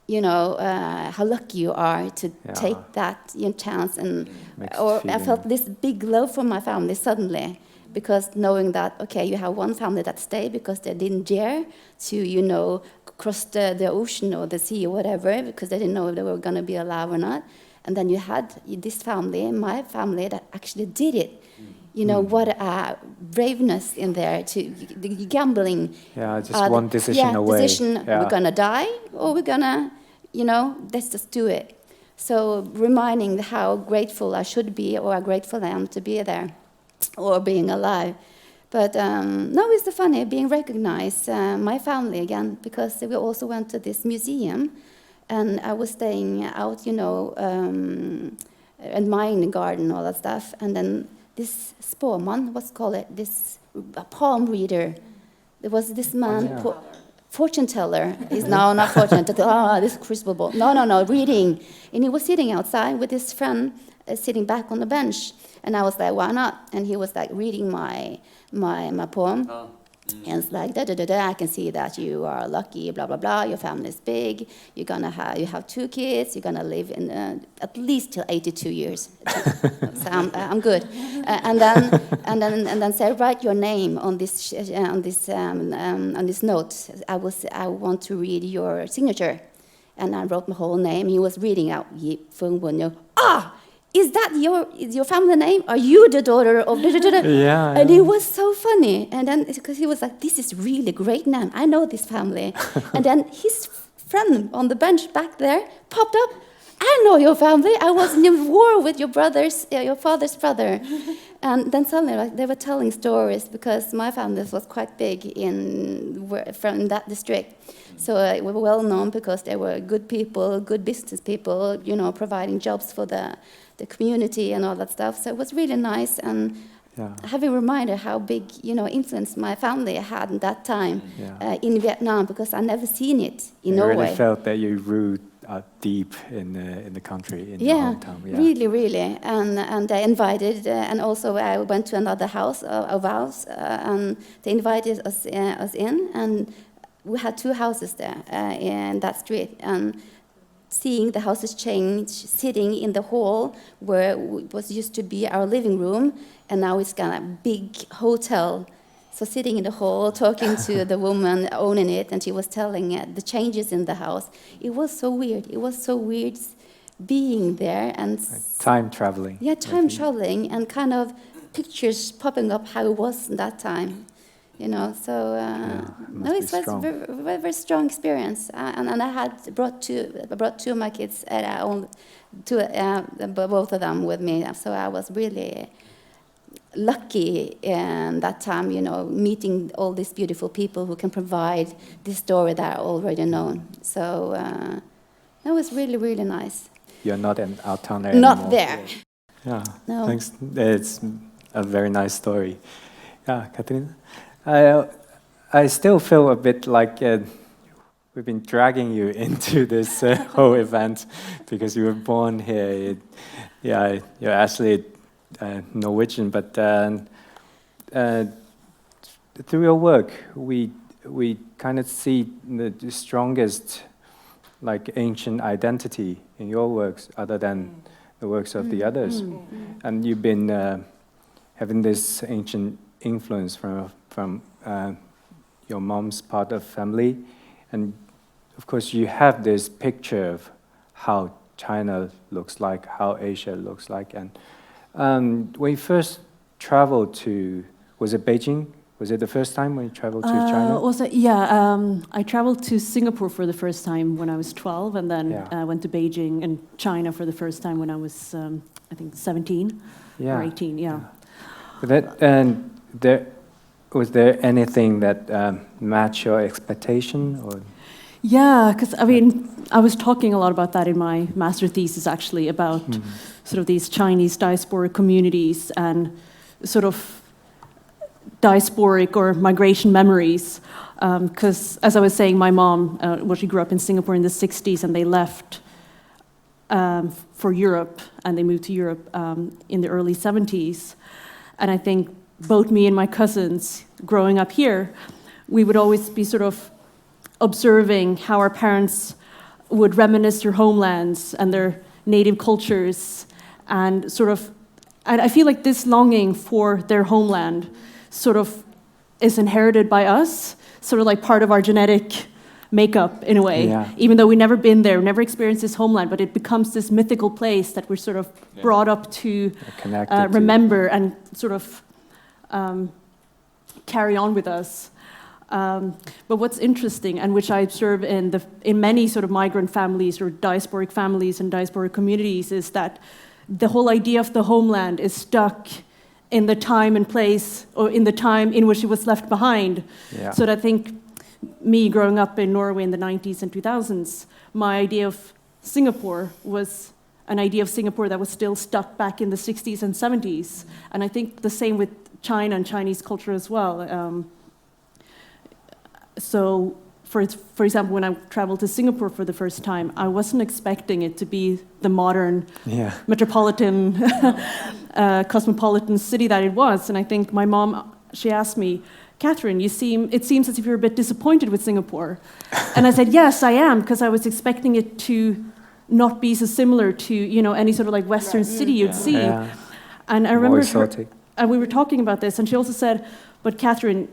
lucky you are to take that chance, I felt this big love from my family suddenly, because knowing that you have one family that stayed because they didn't dare to cross the ocean or the sea or whatever, because they didn't know if they were going to be alive or not, And then you had this family, my family, that actually did it. You know, what a braveness in there to gambling. Yeah, just one decision away. Decision, we're going to die or we're going to, you know, let's just do it. So reminding how grateful I should be or how grateful I am to be there or being alive. But no, it's funny being recognized, my family again, because we also went to this museum and I was staying out, you know, admiring the garden, all that stuff. And then this spåman, what's called it, this palm reader. There was this man, fortune teller. He's now not fortune teller. This crystal ball. No, reading. And he was sitting outside with his friend, sitting back on the bench. And I was like, why not? And he was like reading my poem. And it's like, I can see that you are lucky, blah, blah, blah. Your family is big. You have 2 kids. You're going to live in at least till 82 years. So I'm good. And then say, write your name on this note. I want to read your signature. And I wrote my whole name. He was reading out, is that your family name? Are you the daughter of da-da-da-da? Yeah. And it was so funny. And then, because he was like, this is really great name. I know this family. And then his friend on the bench back there popped up. I know your family. I was in war with your father's brother. And then suddenly like, they were telling stories because my family was quite big from that district. So we were well known because they were good people, good business people, you know, providing jobs for the community and all that stuff. So it was really nice and have a reminder how big, you know, influence my family had at that time in Vietnam because I never seen it in Norway. You really felt that you root deep in the country, in your hometown. Yeah, really. And they invited, and also I went to another house of ours, and they invited us in, and we had 2 houses there in that street, and seeing the houses change, sitting in the hall where it was used to be our living room, and now it's kind of a big hotel. So sitting in the hall, talking to the woman owning it, and she was telling the changes in the house. It was so weird. It was so weird being there and time traveling. Yeah, time traveling and kind of pictures popping up how it was in that time. You know, so no, it was a very, very strong experience, and I brought two of my kids, both of them with me. So I was really lucky in that time, you know, meeting all these beautiful people who can provide this story that I already know. So that was really, really nice. You're not in our town anymore. Not there. Yeah, no. Thanks. It's a very nice story. Yeah, Katrina? I still feel a bit like we've been dragging you into this whole event because you were born here. You're actually Norwegian, but through your work, we kind of see the strongest, like, ancient identity in your works, other than the works of the others. And you've been having this ancient influence from your mom's part of family, and of course you have this picture of how China looks like, how Asia looks like. And when you first traveled to, was it Beijing? Was it the first time when you traveled to China? I traveled to Singapore for the first time when I was 12, and then went to Beijing and China for the first time when I was, I think, 17 or 18. Was there anything that matched your expectation? Or? Yeah, because I mean, I was talking a lot about that in my master thesis, actually, about sort of these Chinese diaspora communities and sort of diasporic or migration memories. Because, as I was saying, my mom, she grew up in Singapore in the 60s, and they left for Europe, and they moved to Europe in the early 70s. And I think both me and my cousins, growing up here, we would always be sort of observing how our parents would reminisce their homelands and their native cultures, and sort of, I feel like this longing for their homeland sort of is inherited by us, sort of like part of our genetic makeup in a way, even though we've never been there, never experienced this homeland, but it becomes this mythical place that we're sort of brought up to remember and sort of carry on with us. But what's interesting, and which I observe in many sort of migrant families or diasporic families and diaspora communities, is that the whole idea of the homeland is stuck in the time and place, or in the time in which it was left behind. So that I think me growing up in Norway in the 90s and 2000s, my idea of Singapore was an idea of Singapore that was still stuck back in the 60s and 70s. And I think the same with China and Chinese culture as well. So, for example, when I traveled to Singapore for the first time, I wasn't expecting it to be the modern, metropolitan, cosmopolitan city that it was. And I think my mom, she asked me, Catherine, it seems as if you're a bit disappointed with Singapore. And I said, yes, I am, because I was expecting it to not be so similar to, any sort of like Western city you'd see. And I remember and we were talking about this, and she also said, but Catherine,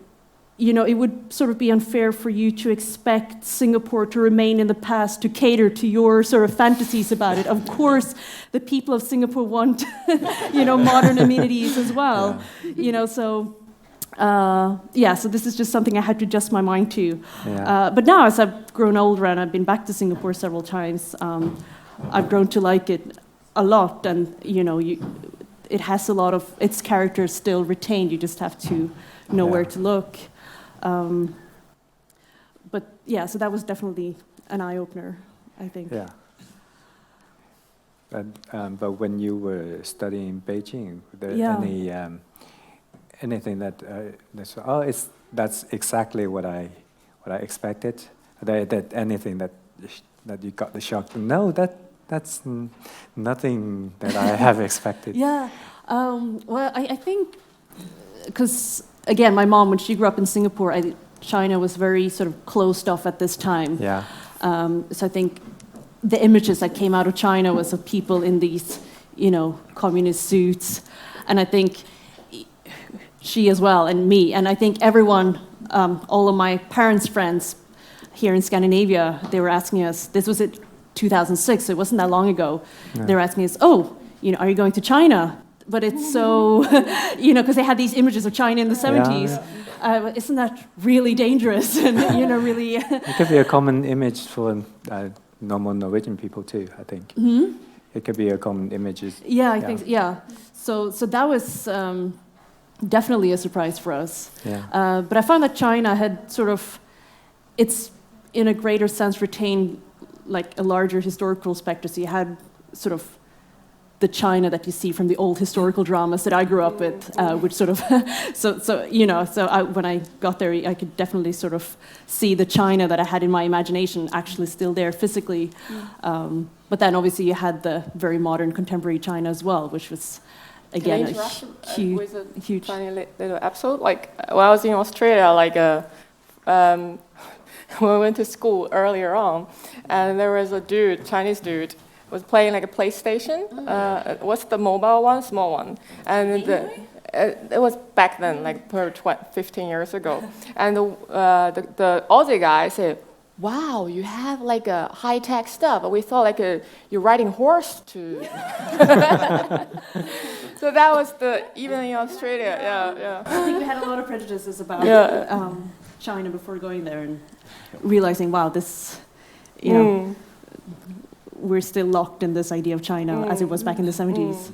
it would sort of be unfair for you to expect Singapore to remain in the past to cater to your sort of fantasies about it. Of course, the people of Singapore want, modern amenities as well. So this is just something I had to adjust my mind to. But now, as I've grown older and I've been back to Singapore several times, I've grown to like it a lot. And, it has a lot of its characters still retained. You just have to know where to look. So that was definitely an eye-opener, I think. Yeah. But when you were studying in Beijing, were there anything that's exactly what I expected? That anything that you got the shock? No, that's nothing that I have expected. Well, I think because again, my mom, when she grew up in Singapore, China was very sort of closed off at this time. So I think the images that came out of China was of people in these, communist suits, and I think she as well, and me, and I think everyone, all of my parents' friends here in Scandinavia, they were asking us. This was in 2006, so it wasn't that long ago. They were asking us, are you going to China? But it's so, because they had these images of China in the 70s. Isn't that really dangerous? And, really... It could be a common image for normal Norwegian people too, I think. It could be a common image. I think, So that was definitely a surprise for us. But I found that China had sort of, it's in a greater sense retained like a larger historical perspective. So you had sort of the China that you see from the old historical dramas that I grew up with, which sort of, when I got there, I could definitely sort of see the China that I had in my imagination actually still there physically. But then obviously you had the very modern contemporary China as well, which was, again, with a huge funny little episode. Like when I was in Australia, when we went to school earlier on, and there was a Chinese dude, was playing like a PlayStation. What's the mobile one? Small one. And it was back then, like 15 years ago. And the Aussie guy said, "Wow, you have like a high-tech stuff. We thought like you're riding horse to." So that was even in Australia, I think we had a lot of prejudices about China before going there and realizing, wow, this, we're still locked in this idea of China as it was back in the 70s.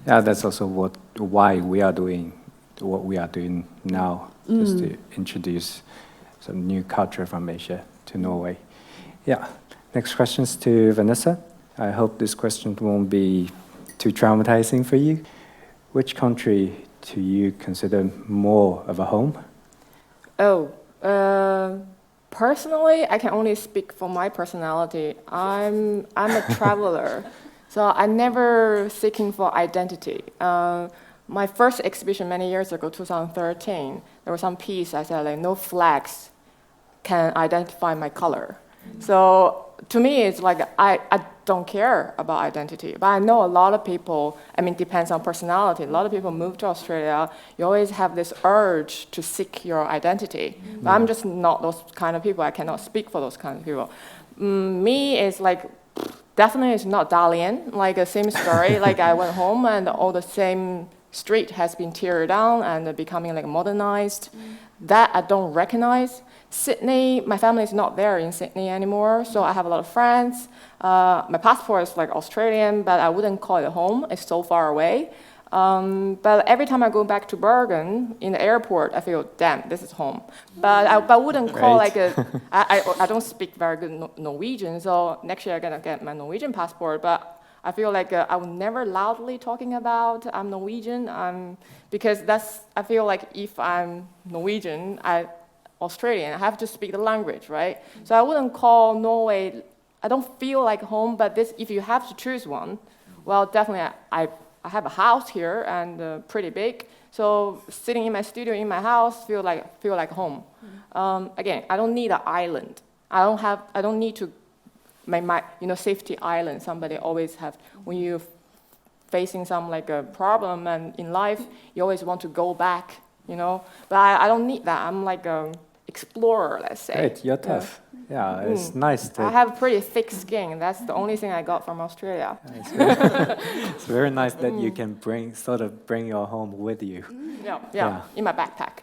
That's also why we are doing what we are doing now, just to introduce some new culture from Asia to Norway. Next questions to Vanessa. I hope this question won't be too traumatizing for you. Which country do you consider more of a home? Personally, I can only speak for my personality. I'm a traveler, so I'm never seeking for identity. My first exhibition many years ago, 2013, there was some piece I said like no flags can identify my color. So to me, it's like I don't care about identity, but I know a lot of people, I mean, depends on personality. A lot of people move to Australia, you always have this urge to seek your identity. But I'm just not those kind of people. I cannot speak for those kind of people. Me is like, definitely it's not Dalian, like the same story. Like I went home and all the same street has been teared down and becoming like modernized. That I don't recognize. Sydney, my family is not there in Sydney anymore, so I have a lot of friends. My passport is like Australian, but I wouldn't call it home. It's so far away. But every time I go back to Bergen in the airport, I feel, damn, this is home. But I wouldn't call like I don't speak very good Norwegian, so next year I'm gonna get my Norwegian passport. But I feel like I will never loudly talking about I'm Norwegian, because I feel like if I'm Norwegian, Australian, I have to speak the language, right? So I wouldn't call Norway, I don't feel like home, but if you have to choose one, well, definitely I have a house here and pretty big. So sitting in my studio in my house feel like home. Again, I don't need an island. I don't need to make my safety island. Somebody always have when you're facing some like a problem and in life, you always want to go back, But I don't need that. I'm like an explorer, let's say. Great, you're tough. Yeah, it's nice to... I have pretty thick skin. That's the only thing I got from Australia. It's very nice that you can bring your home with you. Yeah, in my backpack.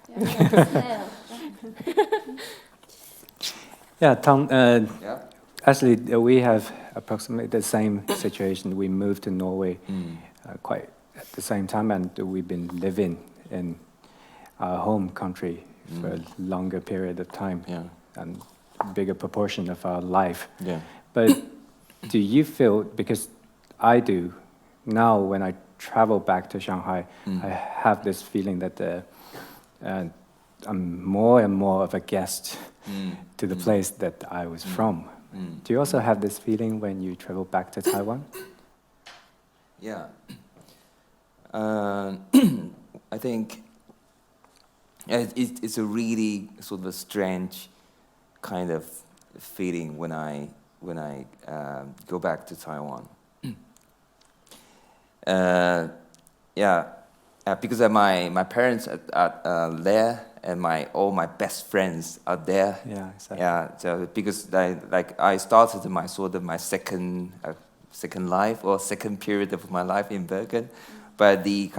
Yeah, Tom, actually, we have approximately the same situation. We moved to Norway quite at the same time, and we've been living in our home country for a longer period of time. Yeah. And bigger proportion of our life. Yeah. But do you feel, because I do, now when I travel back to Shanghai, I have this feeling that I'm more and more of a guest to the place that I was from. Do you also have this feeling when you travel back to Taiwan? Yeah. I think it's a really sort of a strange kind of feeling when I go back to Taiwan. Because my parents are there, and all my best friends are there. Yeah, exactly. Yeah, so because I started my second life or second period of my life in Bergen, but the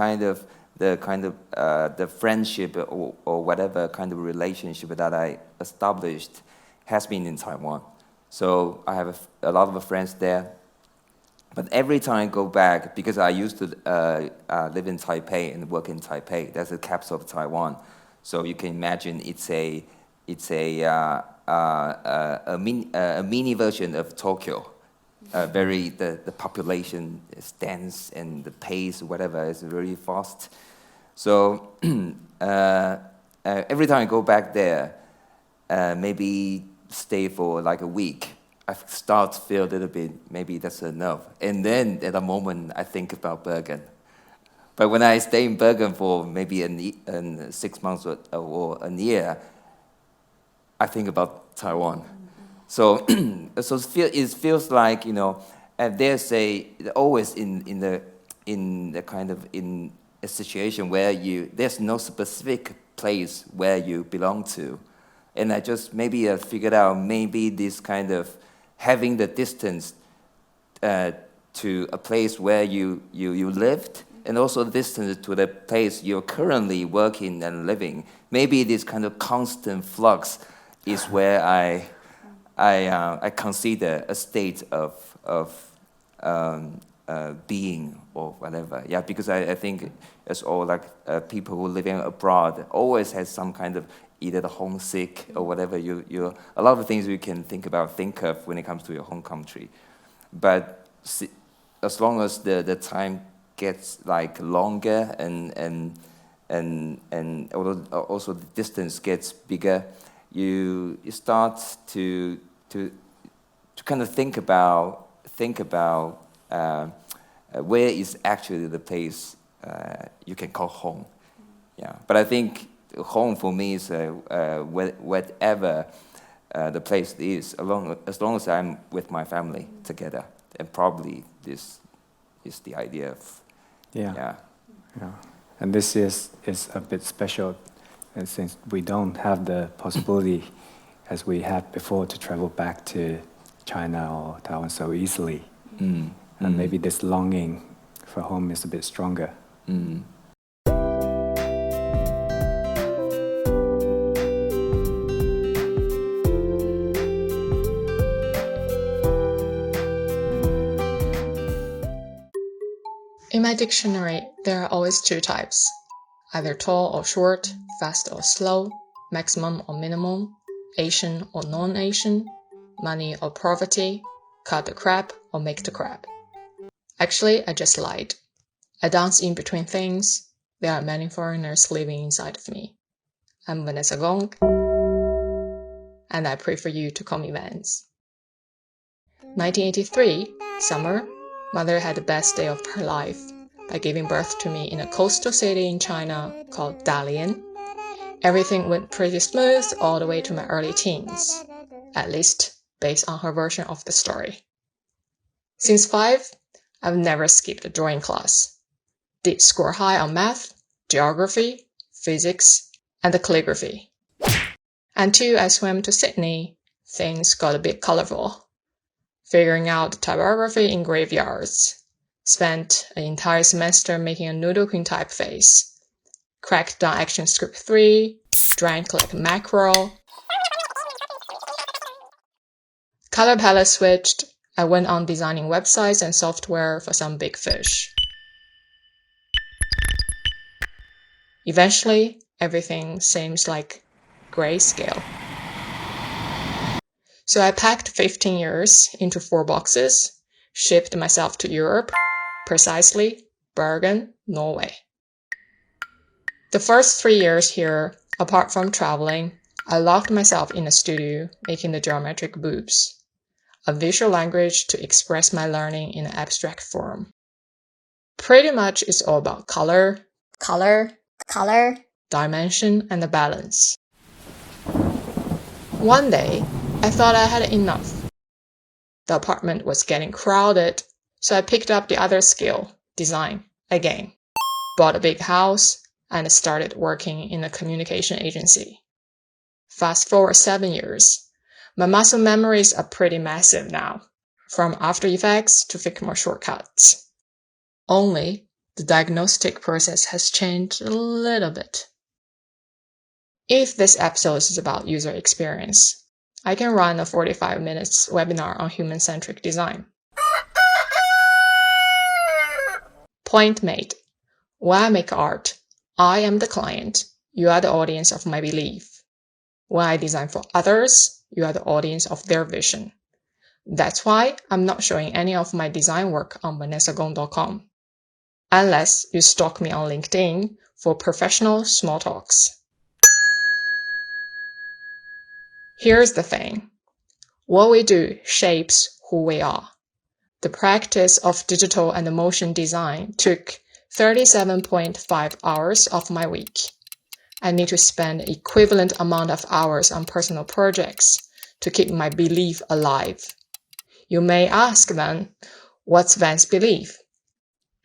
friendship or whatever kind of relationship that I established has been in Taiwan. So I have a lot of friends there. But every time I go back, because I used to live in Taipei and work in Taipei, that's the capital of Taiwan. So you can imagine it's a mini version of Tokyo. The population is dense and the pace, whatever, is very fast. So every time I go back there, maybe stay for like a week, I start to feel a little bit, maybe that's enough. And then at a moment, I think about Bergen. But when I stay in Bergen for maybe 6 months or a year, I think about Taiwan. So, it feels like, there's always in a situation where there's no specific place where you belong to. And I just maybe figured out maybe this kind of having the distance to a place where you lived, and also distance to the place you're currently working and living. Maybe this kind of constant flux is where I consider a state of being or whatever. Yeah, because I think it's all like people who are living abroad always has some kind of either the homesick or whatever. A lot of things you can think of when it comes to your home country. But as long as the time gets like longer and also the distance gets bigger, you start to kind of think about where is actually the place you can call home. Yeah, but I think home for me is whatever the place is, as long as I'm with my family together. And probably this is the idea of, yeah. And this is a bit special, and since we don't have the possibility, as we had before, to travel back to China or Taiwan so easily. And maybe this longing for home is a bit stronger. In my dictionary, there are always two types, either tall or short, fast or slow, maximum or minimum, Asian or non-Asian, money or poverty, cut the crap or make the crap. Actually, I just lied. I dance in between things. There are many foreigners living inside of me. I'm Vanessa Gong, and I prefer you to call me Vans. 1983, summer, mother had the best day of her life by giving birth to me in a coastal city in China called Dalian. Everything went pretty smooth all the way to my early teens, at least based on her version of the story. Since 5, I've never skipped a drawing class. Did score high on math, geography, physics, and the calligraphy. Until I swam to Sydney, things got a bit colorful. Figuring out typography in graveyards. Spent an entire semester making a noodle queen typeface. Cracked down ActionScript 3, drank like mackerel. Color palette switched. I went on designing websites and software for some big fish. Eventually, everything seems like grayscale. So I packed 15 years into 4 boxes, shipped myself to Europe, precisely Bergen, Norway. The first 3 years here, apart from traveling, I locked myself in a studio making the geometric boobs, a visual language to express my learning in an abstract form. Pretty much it's all about color, dimension, and the balance. One day, I thought I had enough. The apartment was getting crowded, so I picked up the other skill, design, again. Bought a big house, and started working in a communication agency. Fast forward 7 years. My muscle memories are pretty massive now, from After Effects to Figma shortcuts. Only the diagnostic process has changed a little bit. If this episode is about user experience, I can run a 45 minutes webinar on human-centric design. Point made. When I make art, I am the client. You are the audience of my belief. When I design for others, you are the audience of their vision. That's why I'm not showing any of my design work on vanessagong.com, unless you stalk me on LinkedIn for professional small talks. Here's the thing. What we do shapes who we are. The practice of digital and motion design took 37.5 hours of my week. I need to spend an equivalent amount of hours on personal projects to keep my belief alive. You may ask then, what's Van's belief?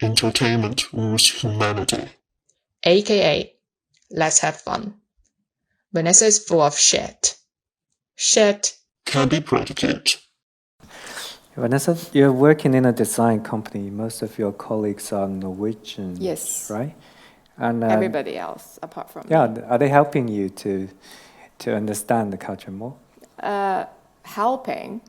Entertainment rules humanity. AKA, let's have fun. Vanessa is full of shit. Shit Can be predicate. Vanessa, you're working in a design company. Most of your colleagues are Norwegian, Yes. right? And Everybody else apart from yeah, me. are they helping you to understand the culture more? Helping.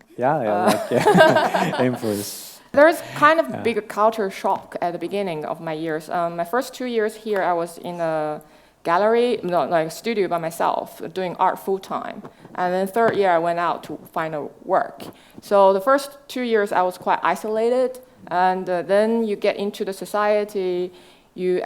Influence. There's kind of big culture shock at the beginning of my years. My first 2 years here, I was in a gallery, studio by myself, doing art full time. And then 3rd year, I went out to find a work. So the first 2 years, I was quite isolated. And then you get into the society. You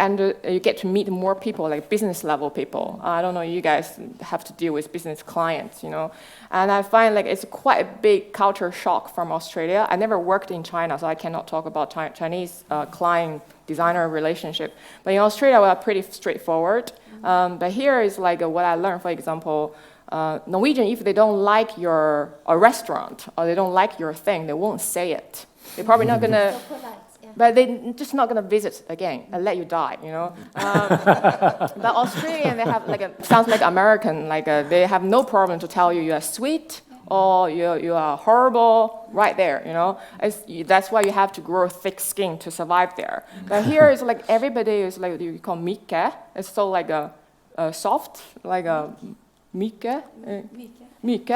get to meet more people, like business level people. I don't know, you guys have to deal with business clients, you know. And I find like it's quite a big culture shock from Australia. I never worked in China, so I cannot talk about Chinese client-designer relationship. But in Australia, we are pretty straightforward. But here is like what I learned, for example, Norwegian, if they don't like a restaurant or they don't like your thing, they won't say it. They're probably not gonna. But they're just not gonna visit again and let you die, you know. But Australian, they have sounds like American, they have no problem to tell you you are sweet or you are horrible right there, you know. That's why you have to grow thick skin to survive there. But here is everybody is you call mike. It's so soft, like a mike. Mike.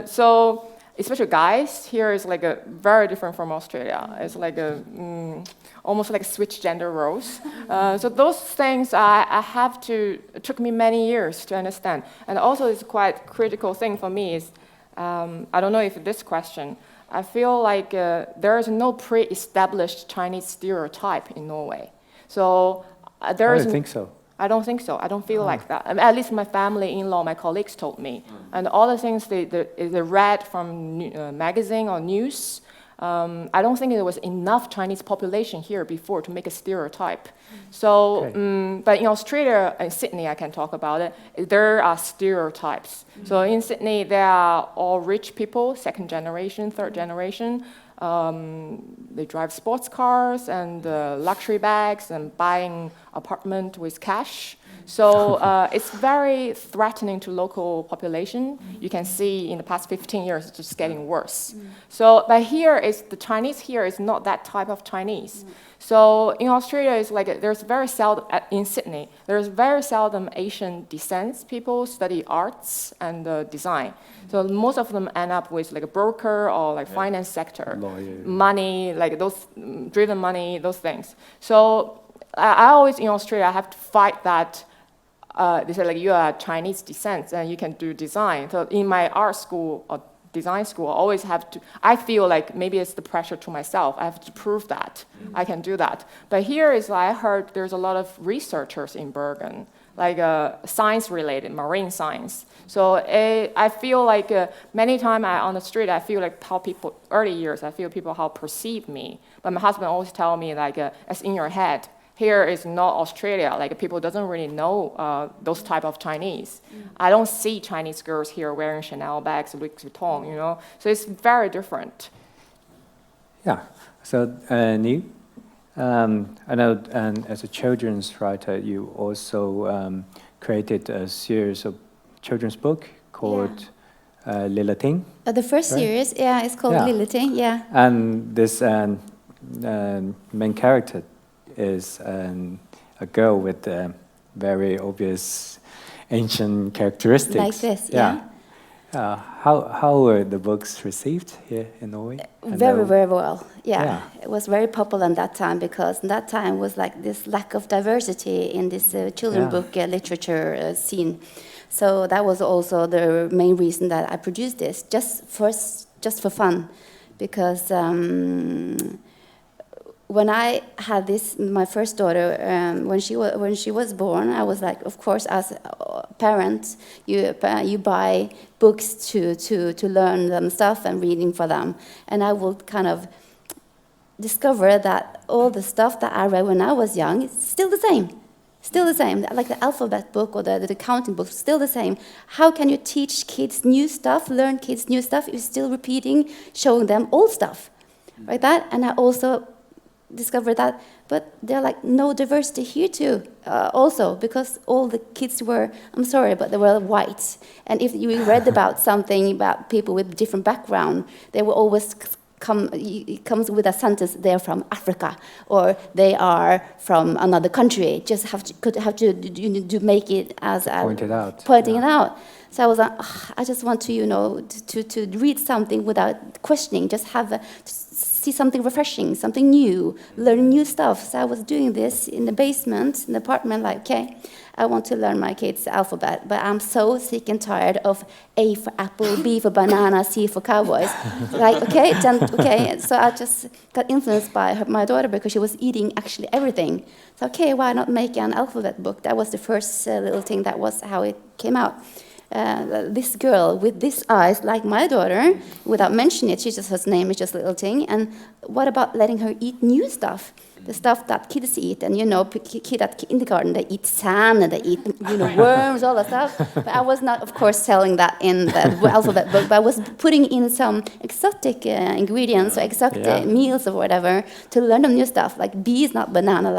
So. Especially guys, here is very different from Australia. It's almost like switch gender roles. So those things it took me many years to understand. And also it's quite critical thing for me is, I don't know if this question, I feel like there is no pre-established Chinese stereotype in Norway. So there is. I don't think so. I don't think so. I don't feel like that. At least my family-in-law, my colleagues told me. And all the things they read from magazine or news, I don't think there was enough Chinese population here before to make a stereotype. So, but in Australia, in Sydney, I can talk about it, there are stereotypes. So in Sydney, there are all rich people, second generation, third generation. They drive sports cars and luxury bags and buying apartment with cash. So it's very threatening to local population. You can see in the past 15 years, it's just getting worse. So, but the Chinese here is not that type of Chinese. So in Australia, it's there's very seldom, in Sydney, there's very seldom Asian descent people study arts and design. So most of them end up with a broker or finance sector, money, those driven money, those things. So I always, in Australia, I have to fight that. They say you are Chinese descent and you can do design. So in my art school or design school, I always have to, I feel maybe it's the pressure to myself. I have to prove that I can do that. But here is, I heard there's a lot of researchers in Bergen, science-related, marine science. So I feel many times on the street, I feel how people, early years, I feel people how perceive me. But my husband always tell me it's in your head. Here is not Australia. People doesn't really know those type of Chinese. I don't see Chinese girls here wearing Chanel bags, Louis Vuitton, you know. So it's very different. Yeah. So, Ni, I know as a children's writer, you also created a series of children's book called Lilla Ting. The first series, it's called Lilla Ting, And this main character is a girl with very obvious ancient characteristics. Like this, How were the books received here in Norway? Very, very well. Yeah, it was very popular in that time because in that time was this lack of diversity in this children's book literature scene. So that was also the main reason that I produced this, just for fun, because. When I had my first daughter, when she was born, I was of course, as a parent, you buy books to learn them stuff and reading for them, and I would kind of discover that all the stuff that I read when I was young is still the same. Still the same, like the alphabet book or the counting book, still the same. How can you teach kids new stuff, learn kids new stuff, if you're still repeating, showing them old stuff, like that? And I also discovered that, but there are no diversity here too, also, because all the kids were, I'm sorry, but they were white. And if you read about something about people with different background, they will always comes with a sentence, they're from Africa, or they are from another country. Just have to make it as pointing it out. So I was I just want to to read something without questioning, just see something refreshing, something new, learn new stuff. So I was doing this in the basement, in the apartment, okay, I want to learn my kids' alphabet, but I'm so sick and tired of A for apple, B for banana, C for cowboys. Okay. So I just got influenced by my daughter because she was eating actually everything. So why not make an alphabet book? That was the first little thing. That was how it came out. this girl with these eyes, like my daughter, without mentioning it, she just has name, it's just a little thing. And what about letting her eat new stuff? The stuff that kids eat, and kids at kindergarten, they eat sand and they eat worms, all that stuff. But I was not, of course, selling that in the alphabet book, but I was putting in some exotic ingredients or exotic meals or whatever to learn them new stuff. Like B is not banana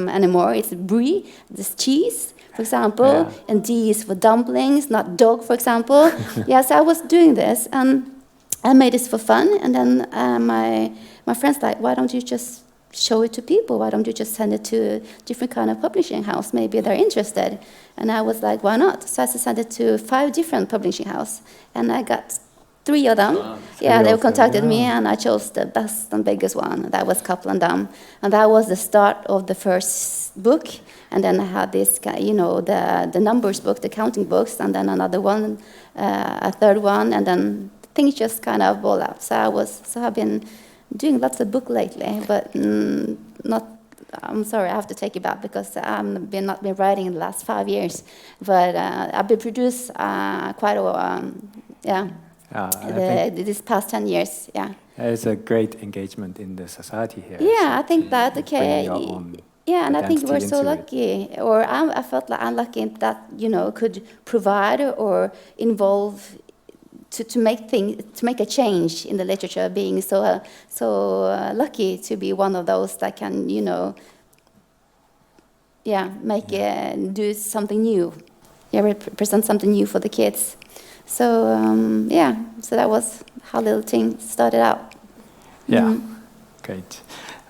anymore, it's brie, this cheese, for example, and D is for dumplings, not dog, for example. So I was doing this, and I made this for fun, and then my friends like, why don't you just show it to people? Why don't you just send it to a different kind of publishing house? Maybe they're interested. And I was like, why not? So I sent it to 5 different publishing houses, and I got 3 of them. They contacted me, and I chose the best and biggest one. That was Couple and Dam. And that was the start of the first book. And then I had this, the numbers book, the counting books, and then another one, a third one, and then things just kind of ball out. So I've been doing lots of book lately, but not. I'm sorry, I have to take it back because I've not been writing in the last 5 years. But I've been produced quite a while. This past 10 years. It's a great engagement in the society here. I think that and I think we're so lucky, or I felt like I'm lucky that could provide or involve. To make a change in the literature, being so lucky to be one of those that can, do something new, represent something new for the kids. So so that was how Little Thing started out. Great.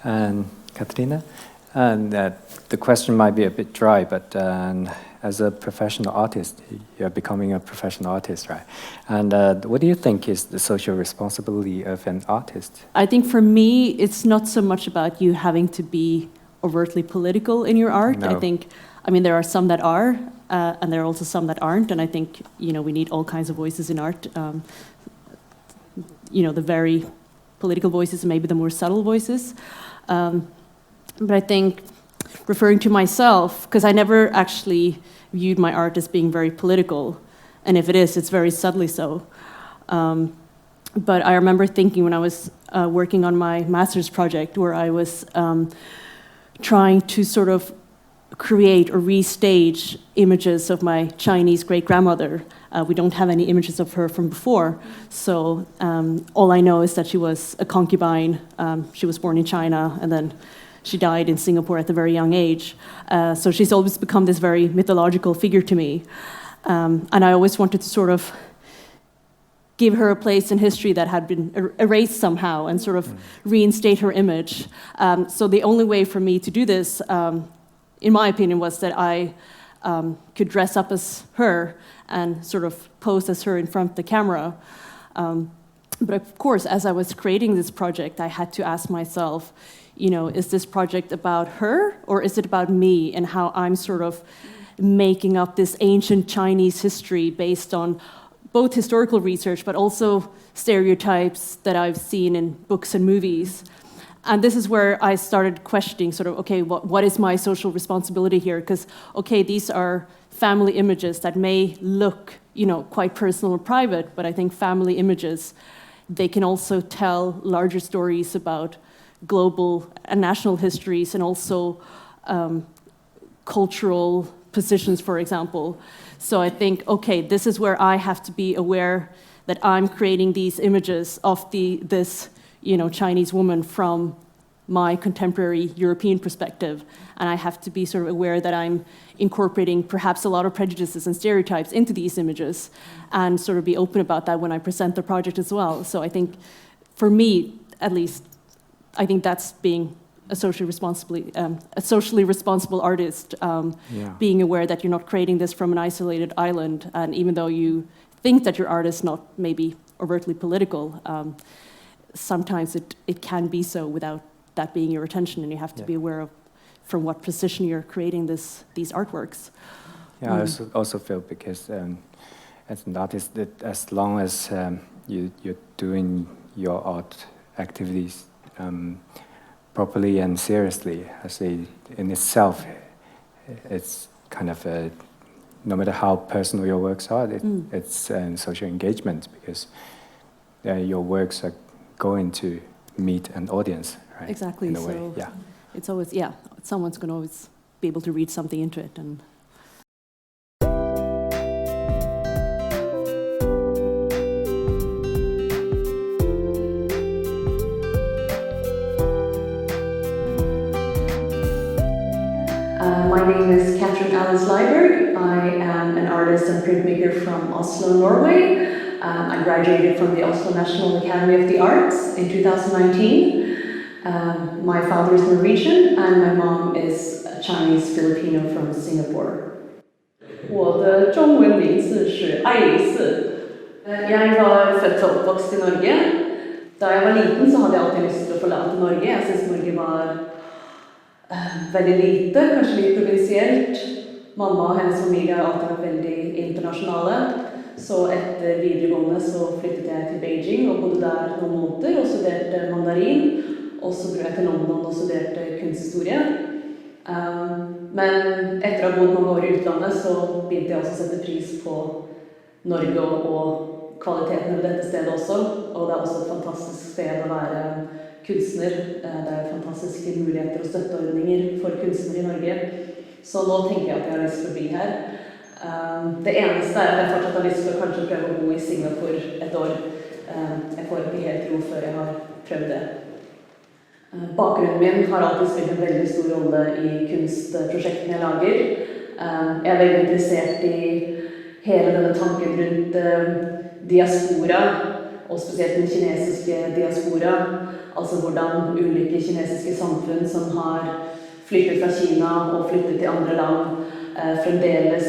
And Katrina, and the question might be a bit dry, but as a professional artist, you're becoming a professional artist, right? And what do you think is the social responsibility of an artist? I think for me, it's not so much about you having to be overtly political in your art. No. I mean, there are some that are, and there are also some that aren't. And I think, we need all kinds of voices in art. The very political voices and maybe the more subtle voices. But I think, referring to myself, because I never actually viewed my art as being very political, and if it is, it's very subtly so. But I remember thinking when I was working on my master's project, where I was trying to sort of create or restage images of my Chinese great-grandmother. We don't have any images of her from before, so all I know is that she was a concubine. She was born in China, and then she died in Singapore at a very young age. So she's always become this very mythological figure to me. And I always wanted to sort of give her a place in history that had been erased somehow and sort of reinstate her image. So the only way for me to do this, in my opinion, was that I could dress up as her and sort of pose as her in front of the camera. But of course, as I was creating this project, I had to ask myself, is this project about her, or is it about me and how I'm sort of making up this ancient Chinese history based on both historical research, but also stereotypes that I've seen in books and movies. And this is where I started questioning sort of, okay, what is my social responsibility here? Because, okay, these are family images that may look, quite personal and private, but I think family images, they can also tell larger stories about global and national histories and also cultural positions, for example. So I think, okay, this is where I have to be aware that I'm creating these images of this Chinese woman from my contemporary European perspective. And I have to be sort of aware that I'm incorporating perhaps a lot of prejudices and stereotypes into these images and sort of be open about that when I present the project as well. So I think, for me, at least, I think that's being a socially responsible artist, being aware that you're not creating this from an isolated island, and even though you think that your art is not maybe overtly political, sometimes it can be so without that being your intention, and you have to be aware of from what position you're creating these artworks. Yeah, I also feel because as an artist, that as long as you're doing your art activities properly and seriously, I say in itself, it's kind of no matter how personal your works are, it's social engagement because your works are going to meet an audience, right? Exactly. In a way, so yeah. It's always, someone's going to always be able to read something into it. And my name is Alice Leiberg. I am an artist and printmaker from Oslo, Norway. I graduated from the Oslo National Academy of the Arts in 2019. My father is Norwegian and my mom is Chinese-Filipino from Singapore. 我的中文名字是爱丽丝. Jeg var født og oppvokst i Norge. Da jeg var liten så hadde jeg alltid lyst til å forlate Norge. Jeg synes Norge var veldig lite, kanskje litt provinsielt. Mamma og hennes familie har alltid vært veldig internasjonale. Så etter videregående så flyttet jeg til Bergen og bodde der noen måneder og studerte mandarin. Og så dro jeg til London og studerte kunsthistorie. Men etter å ha bodd mange år i utlandet så begynte jeg også å sette pris på Norge og kvaliteten ved dette stedet også. Og det er også et fantastisk sted å være kunstner. Det er fantastiske muligheter og støtteordninger for kunstnere i Norge. Så nå tenker jeg at jeg har lyst til å bli her. Det eneste er at jeg fortsatt har lyst til å kanskje prøve å bo i Singapore et år. Jeg får ikke helt ro før jeg har prøvd det. Bakgrunnen min har alltid spilt en veldig stor rolle i kunstprosjektene jeg lager. Jeg er veldig interessert i hele denne tanken rundt diaspora, og spesielt den kinesiske diaspora. Altså hvordan ulike kinesiske samfunn som har flyttet fra Kina og flyttet til andre land, fremdeles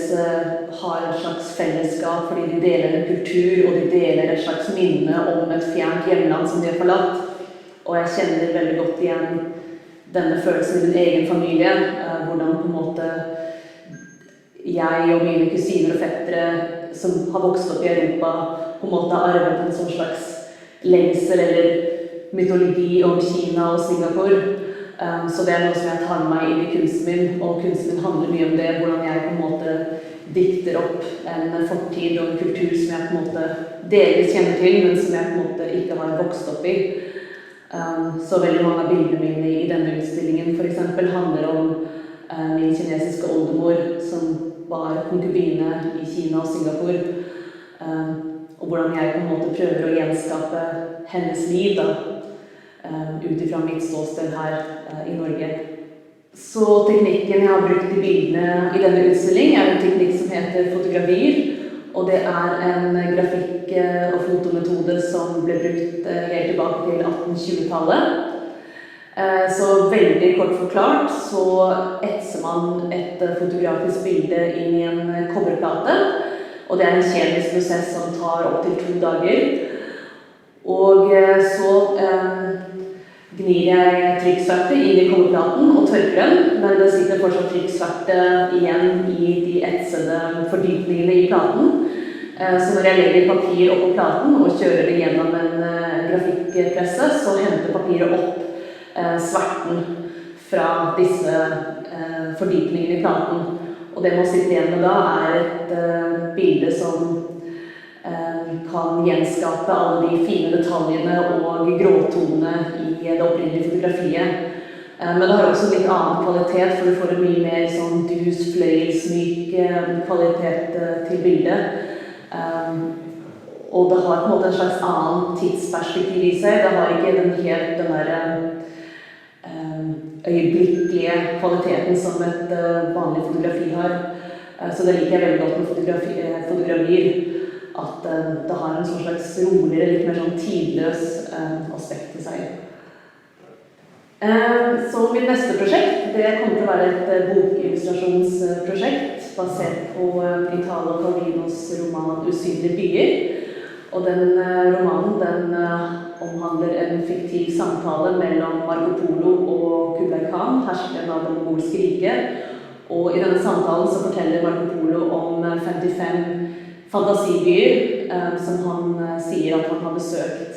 har et slags fellesskap fordi de deler en kultur og de deler et slags minne om et fjernt hjemland som de har forlatt. Og jeg kjenner veldig godt igjen denne følelsen i min egen familie, hvordan på en måte jeg og mine kusiner og fettere som har vokst opp i Europa på en måte har arvet en sånn slags lengsel eller mytologi om Kina og Singapore. Så det er noe som jeg tar med meg inn i kunsten min, og kunsten min handler mye om det, hvordan jeg på en måte dikter opp en fortid og en kultur som jeg på en måte delvis kjenner til, men som jeg på en måte ikke har vokst opp i. Så veldig mange av bildene mine i denne utstillingen for eksempel handler om min kinesiske oldemor som var konkubine i Kina og Singapore. Og hvordan jeg på en måte prøver å gjenskape hennes liv da, utifra mitt ståsted her i Norge. Så teknikken jeg har brukt i bildene i denne utstillingen er en teknikk som heter fotografier. Og det er en grafikk- og fotometode som ble brukt helt tilbake til 1820-tallet. Så veldig kort forklart så etser man et fotografisk bilde inn i en kobberplate. Og det er en kjemisk prosess som tar opp til 2 dager. Og så gnir jeg trykksverte inn i kobberplaten og tørker den, men det sitter fortsatt trykksverte igjen i de etsede fordypningene i platen. Så når jeg legger papir oppå platen og kjører det gjennom en grafikkpresse, så henter papiret opp sverten fra disse fordypningene i platen. Og det man sitter igjen med da er et bilde som kan gjenskape alle de fine detaljene og gråtonene i det opprinnelige fotografiet. Men det har også litt annen kvalitet, for du får en mye mer sånn dus, fløyelsmyk kvalitet til bildet. Og det har på en måte en slags annen tidsperspektiv i seg. Det har ikke den der øyeblikkelige kvaliteten som et vanlig fotografi har. Så det liker jeg veldig godt med fotografier. At det har en sånn slags roligere, litt mer sånn tidløs aspekt i seg. Så mitt neste prosjekt, det kommer til å være et bokillustrasjonsprosjekt basert på Italo Calvinos roman Usynlige byer. Og den romanen, den omhandler en fiktiv samtale mellom Marco Polo og Kublai Khan, herskeren av det mongolske riket. Og i denne samtalen så forteller Marco Polo om 55 fantasibyer som han sier at han har besøkt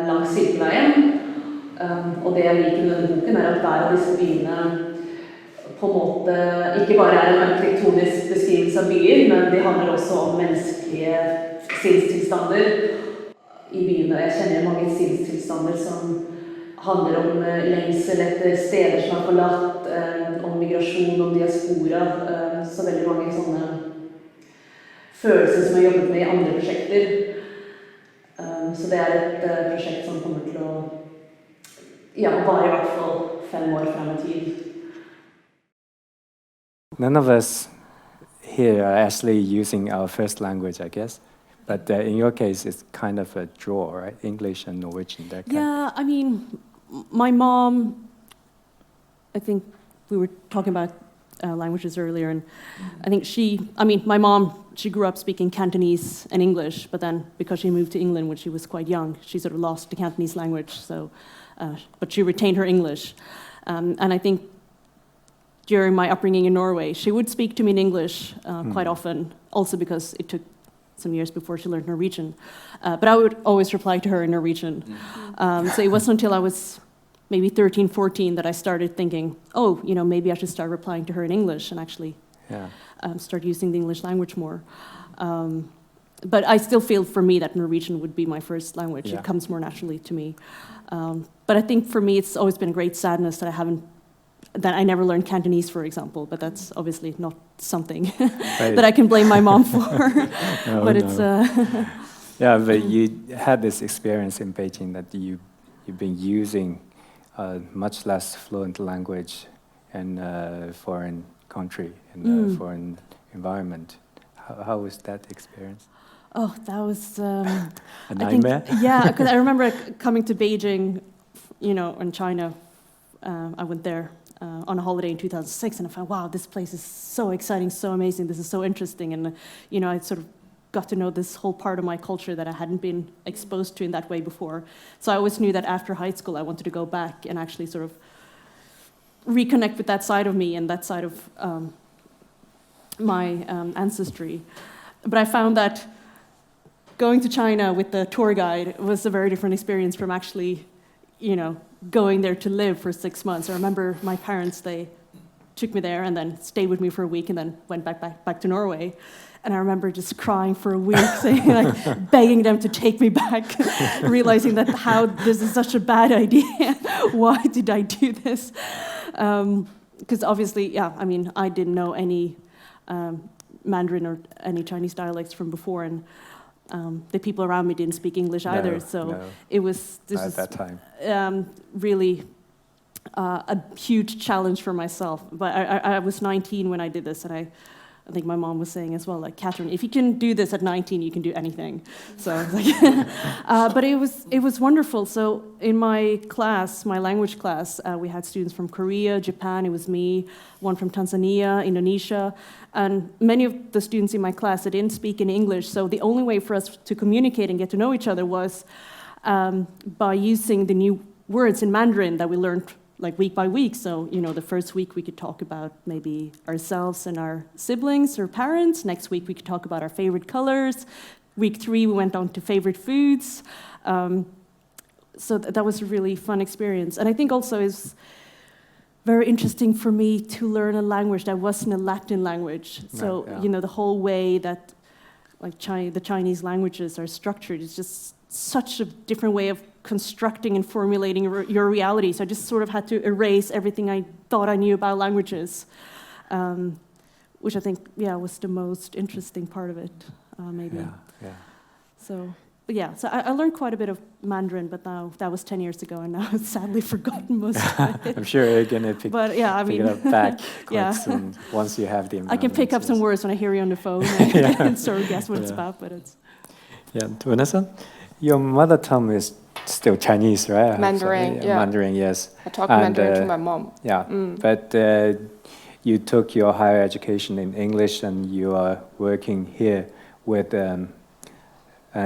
langs Silkeveien. Og det jeg liker med denne boken er at hver av disse byene på en måte ikke bare er en arkitektonisk beskrivelse av byer, men de handler også om menneskelige sinnstilstander i byene. Jeg kjenner mange sinnstilstander som handler om lengsel etter steder som er forlatt, om migrasjon, om diaspora, så veldig mange sånne følelser som jeg har jobbet med i andre prosjekter. Så det er et prosjekt som kommer til å vare i hvert fall 5 år frem i tid. None of us here are actually using our first language, I guess. But in your case, it's kind of a draw, right? English and Norwegian. Yeah, I mean, my mom, I think we were talking about languages earlier, and I think my mom, she grew up speaking Cantonese and English, but then because she moved to England when she was quite young, she sort of lost the Cantonese language, so, but she retained her English. And I think during my upbringing in Norway, she would speak to me in English quite often, also because it took some years before she learned Norwegian. But I would always reply to her in Norwegian. So it wasn't until I was maybe 13, 14 that I started thinking, maybe I should start replying to her in English and actually start using the English language more. But I still feel for me that Norwegian would be my first language. It comes more naturally to me. But I think for me it's always been a great sadness that I never learned Cantonese, for example, but that's obviously not something that I can blame my mom for. Yeah, but you had this experience in Beijing that you've been using a much less fluent language in a foreign country, in a foreign environment. How was that experience? Oh, that was a nightmare? Because I remember coming to Beijing, in China. I went there on a holiday in 2006, and I thought, wow, this place is so exciting, so amazing, this is so interesting. And, I sort of got to know this whole part of my culture that I hadn't been exposed to in that way before. So I always knew that after high school, I wanted to go back and actually sort of reconnect with that side of me and that side of my ancestry. But I found that going to China with the tour guide was a very different experience from actually, going there to live for 6 months. I remember my parents, they took me there and then stayed with me for a week and then went back to Norway. And I remember just crying for a week, saying, begging them to take me back, realizing that how this is such a bad idea. Why did I do this? Because obviously, I didn't know any Mandarin or any Chinese dialects from before, and the people around me didn't speak English either. It was at that time really a huge challenge for myself. But I was 19 when I did this, and I think my mom was saying as well, Catherine, if you can do this at 19, you can do anything. So I was like, but it was wonderful. So in my class, my language class, we had students from Korea, Japan, it was me, one from Tanzania, Indonesia, and many of the students in my class, they didn't speak in English. So the only way for us to communicate and get to know each other was by using the new words in Mandarin that we learned week by week. So, the first week we could talk about maybe ourselves and our siblings or parents. Next week we could talk about our favorite colors. Week 3 we went on to favorite foods. So that was a really fun experience. And I think also it's very interesting for me to learn a language that wasn't a Latin language. So, the whole way that the Chinese languages are structured is just such a different way of constructing and formulating your reality. So I just sort of had to erase everything I thought I knew about languages, which I think, was the most interesting part of it, maybe. So I learned quite a bit of Mandarin, but now that was 10 years ago, and now I've sadly forgotten most of it. I'm sure you're going to pick it up back quite soon, once you have the environment. I can pick up some words when I hear you on the phone and sort of guess what it's about, but it's... Yeah, Vanessa, your mother tongue is still Chinese, right? Mandarin, Mandarin, yes. I talk Mandarin to my mom. Yeah, but you took your higher education in English, and you are working here with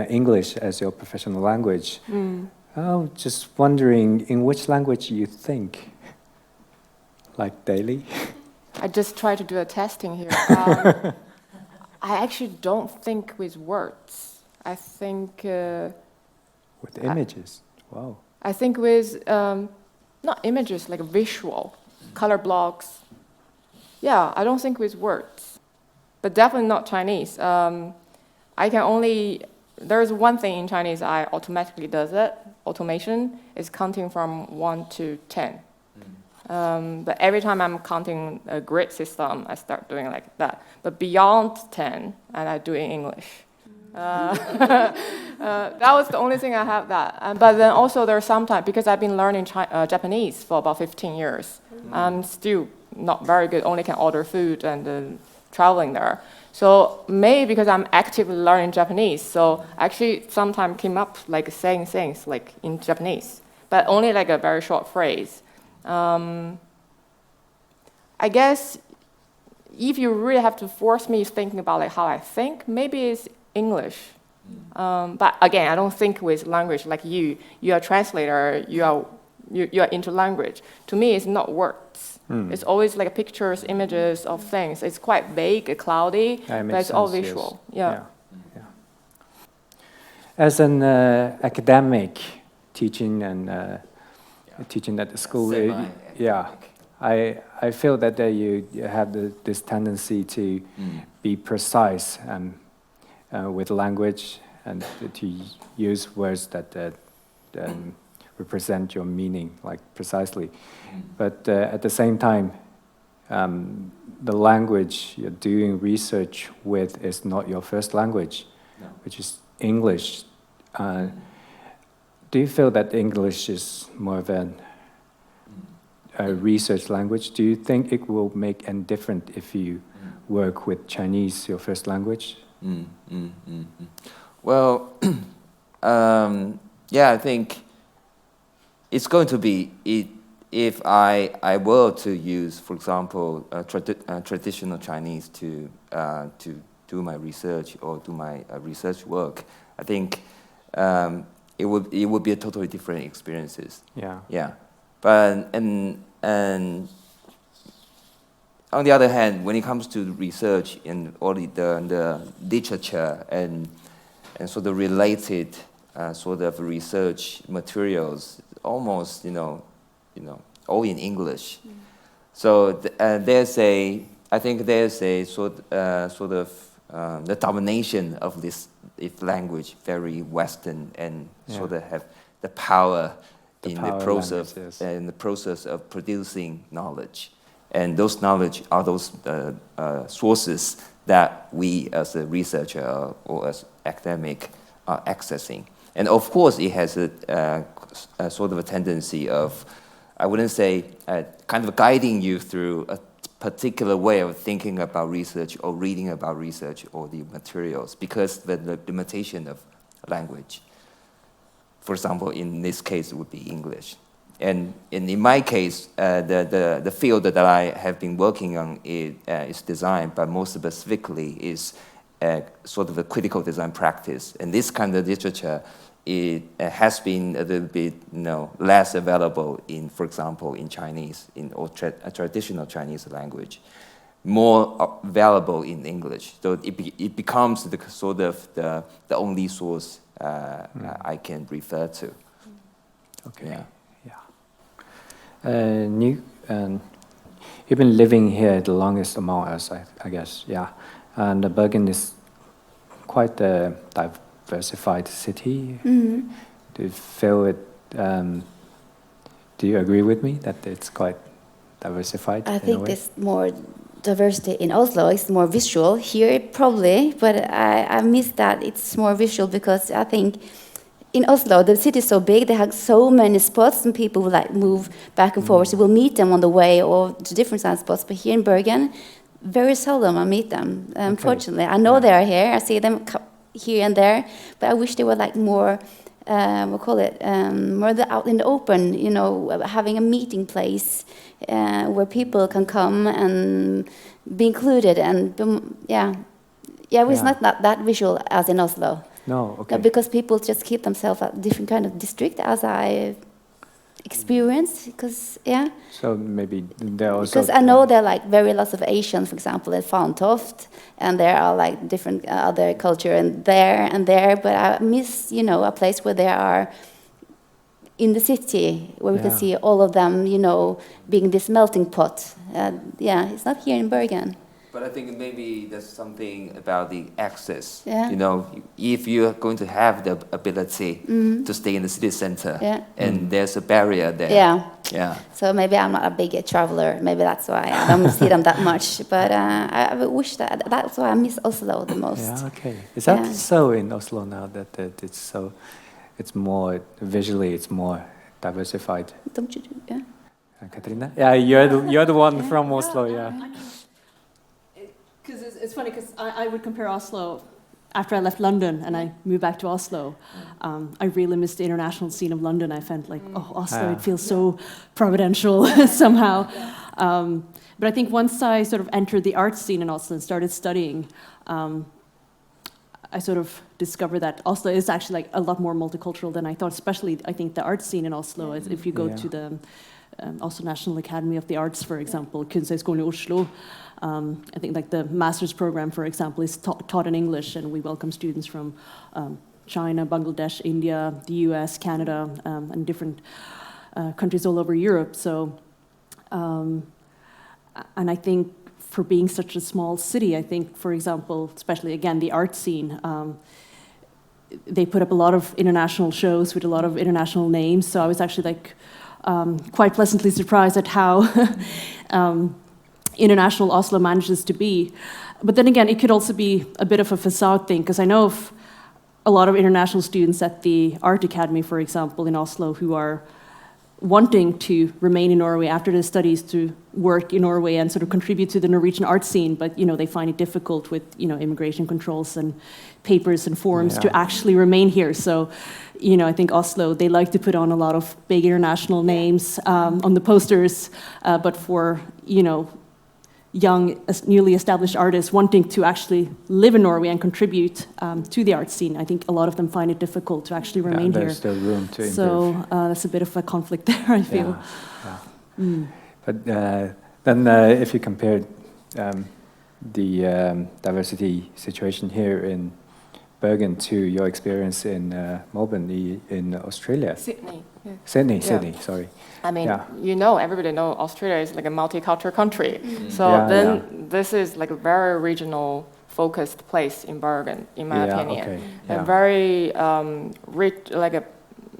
English as your professional language. I'm just wondering, in which language you think? Daily? I just try to do a testing here. I actually don't think with words. I think... with images? Wow. I think with, not images, visual, color blocks, Yeah, I don't think with words, but definitely not Chinese. There's one thing in Chinese I automatically does it. Automation is counting from 1 to 10. But every time I'm counting a grid system, I start doing like that. But beyond 10, and I do it in English. That was the only thing I have that. But then also there's sometimes, because I've been learning Japanese for about 15 years, I'm still not very good, only can order food and traveling there. So maybe because I'm actively learning Japanese, so actually sometimes came up like saying things like in Japanese, but only like a very short phrase. I guess if you really have to force me thinking about like how I think, maybe it's English. But again, I don't think with language like you are a translator, you are into language. To me, it's not words. It's always like pictures, images of things. It's quite vague, cloudy, but it's all visual. Yes. Yeah. As an academic teaching and teaching at the school, I feel that you have this tendency to be precise with language and to use words that represent your meaning, like precisely. But at the same time, the language you're doing research with is not your first language, which is English. Do you feel that English is more of a research language? Do you think it will make any difference if you work with Chinese, your first language? Well, I think it's going to be if I were to use, for example, traditional Chinese to do my research or do my research work. I think it would be a totally different experiences. Yeah. But and on the other hand, when it comes to research and all the literature and sort of related sort of research materials, almost all in English. So I think there's a sort of the domination of this language, very Western, and sort of have the power in the process of producing knowledge. And those knowledge are those sources that we as a researcher or as academic are accessing. And of course, it has a sort of a tendency of, I wouldn't say, kind of guiding you through a particular way of thinking about research or reading about research or the materials, because the limitation of language. For example, in this case, it would be English. And in my case, the field that I have been working on is design, but more specifically is sort of a critical design practice. And this kind of literature has been a little bit less available for example, in Chinese or traditional Chinese language, more available in English. So it becomes the sort of the only source I can refer to. Okay. You've been living here the longest among us, I guess. Yeah, and Bergen is quite a diversified city. Do you feel it? Do you agree with me that it's quite diversified? I think there's more diversity in Oslo. It's more visual here, probably, but I miss that it's more visual because I think in Oslo, the city is so big, they have so many spots and people will like move back and forward. So we'll meet them on the way or to different side spots. But here in Bergen, very seldom I meet them, unfortunately. I know they are here, I see them here and there, but I wish they were like more, more out in the open, having a meeting place where people can come and be included. And it's not that visual as in Oslo. No, okay. Because people just keep themselves at different kind of district, as I experienced. So maybe there also. Because I know there are like very lots of Asians, for example, at Fantoft, and there are like different other culture and there. But I miss, a place where there are in the city, where we can Yeah. see all of them, being this melting pot. It's not here in Bergen. But I think maybe there's something about the access. Yeah. If you're going to have the ability to stay in the city center, and there's a barrier there. Yeah. So maybe I'm not a big traveler. Maybe that's why I don't see them that much. But I wish that's why I miss Oslo the most. Yeah, okay. Is that so in Oslo now that it's more visually, it's more diversified? Don't you do? Yeah. Katrina? Yeah, you're the one from Oslo, yeah. Because it's funny, because I would compare Oslo, after I left London and I moved back to Oslo, I really missed the international scene of London. I felt like, Oslo, it feels so providential somehow. But I think once I sort of entered the art scene in Oslo and started studying, I sort of discovered that Oslo is actually like a lot more multicultural than I thought, especially I think the art scene in Oslo, is if you go to the Oslo National Academy of the Arts, for example, Kunsthøgskolen i Oslo, I think like the master's program, for example, is taught in English, and we welcome students from China, Bangladesh, India, the US, Canada, and different countries all over Europe. So, and I think for being such a small city, I think, for example, especially again, the art scene, they put up a lot of international shows with a lot of international names. So I was actually like quite pleasantly surprised at how international Oslo manages to be. But then again, it could also be a bit of a facade thing, because I know of a lot of international students at the Art Academy, for example, in Oslo, who are wanting to remain in Norway after their studies to work in Norway and sort of contribute to the Norwegian art scene, but they find it difficult with immigration controls and papers and forms to actually remain here. So I think Oslo, they like to put on a lot of big international names on the posters, but for young, newly established artists wanting to actually live in Norway and contribute to the art scene, I think a lot of them find it difficult to actually remain here. There's still room to improve. So that's a bit of a conflict there, I feel. But then if you compare the diversity situation here in Bergen to your experience in Melbourne in Australia. Sydney. Yeah. Sydney, sorry. I mean, everybody knows Australia is like a multicultural country. So this is like a very regional focused place in Bergen, in my opinion. Okay. A very rich,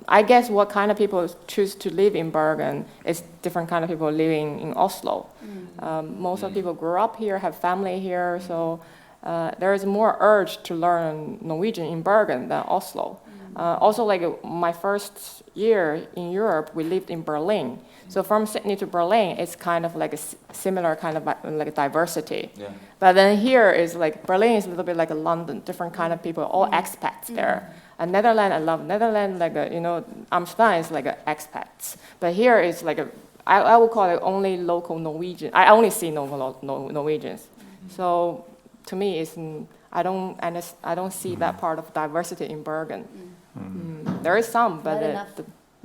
I guess what kind of people choose to live in Bergen is different kind of people living in Oslo. Most of the people grew up here, have family here, so there is more urge to learn Norwegian in Bergen than Oslo. Also, my first year in Europe, we lived in Berlin. So from Sydney to Berlin, it's kind of like a similar kind of like diversity. Yeah. But then here is Berlin is a little bit like a London, different kind of people, all expats there. And Netherlands, I love Netherlands, Amsterdam is like expats. But here is I would call it only local Norwegian. I only see Norwegians. So to me, I don't see that part of diversity in Bergen. There is some, but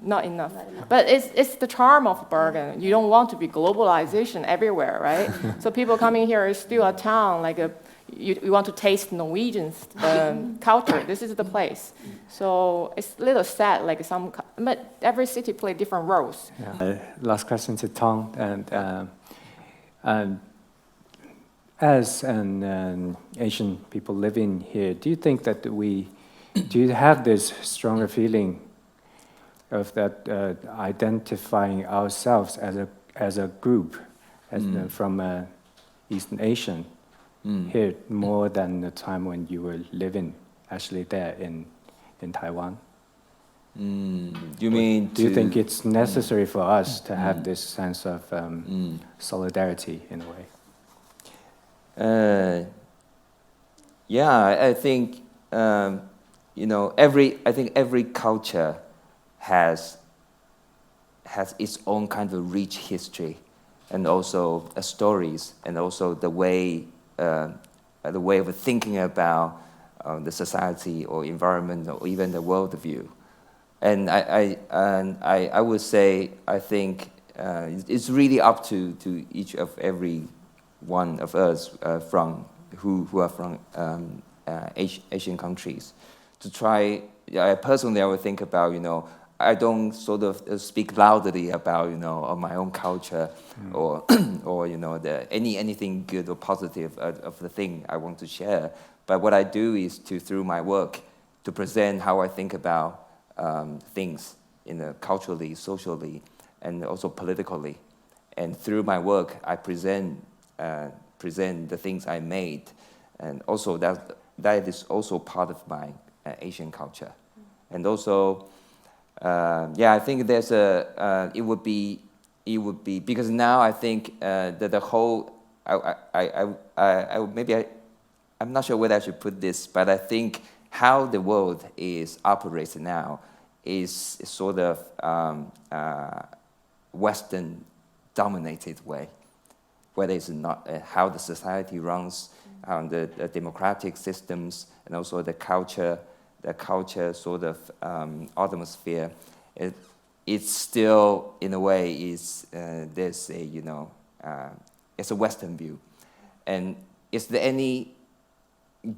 not enough. But it's the charm of Bergen. You don't want to be globalization everywhere, right? So people coming here is still a town, you want to taste Norwegian culture. This is the place. So it's a little sad, but every city play different roles. Yeah. Last question to Tong, and as an Asian people living here, do you think that do you have this stronger feeling of that identifying ourselves as a group, from Eastern Asian, here more than the time when you were living actually there in Taiwan? You mean? Do you think it's necessary for us to have this sense of solidarity in a way? I think every culture has its own kind of rich history, and also stories, and also the way of thinking about the society or environment or even the worldview. And I would say I think it's really up to each of every one of us who are from Asian countries to try. Personally, I would think about I don't sort of speak loudly about, of my own culture or anything good or positive of the thing I want to share. But what I do is through my work, to present how I think about things, culturally, socially, and also politically. And through my work, I present the things I made, and also that is also part of my Asian culture. And also, I think there's it would be because now I think that the whole I'm not sure whether I should put this, but I think how the world operates now is sort of Western dominated way, whether it's not how the society runs, the democratic systems, and also the culture sort of atmosphere. It's still, in a way, there's a it's a Western view. And is there any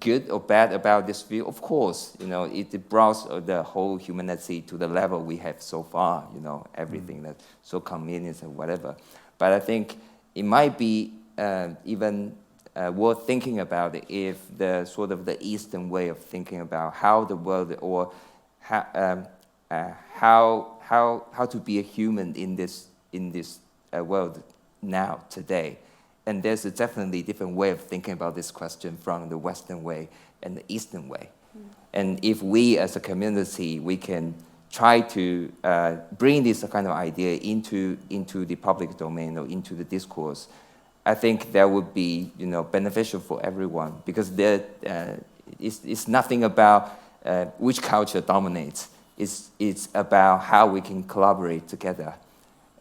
good or bad about this view? Of course, it brought the whole humanity to the level we have so far, everything that's so convenient and whatever. But I think it might be even worth thinking about it if the sort of the Eastern way of thinking about how the world, or how to be a human in this world now, today. And there's a definitely different way of thinking about this question from the Western way and the Eastern way. And if we as a community, we can try to bring this kind of idea into the public domain or into the discourse, I think that would be beneficial for everyone, because it's nothing about which culture dominates. It's about how we can collaborate together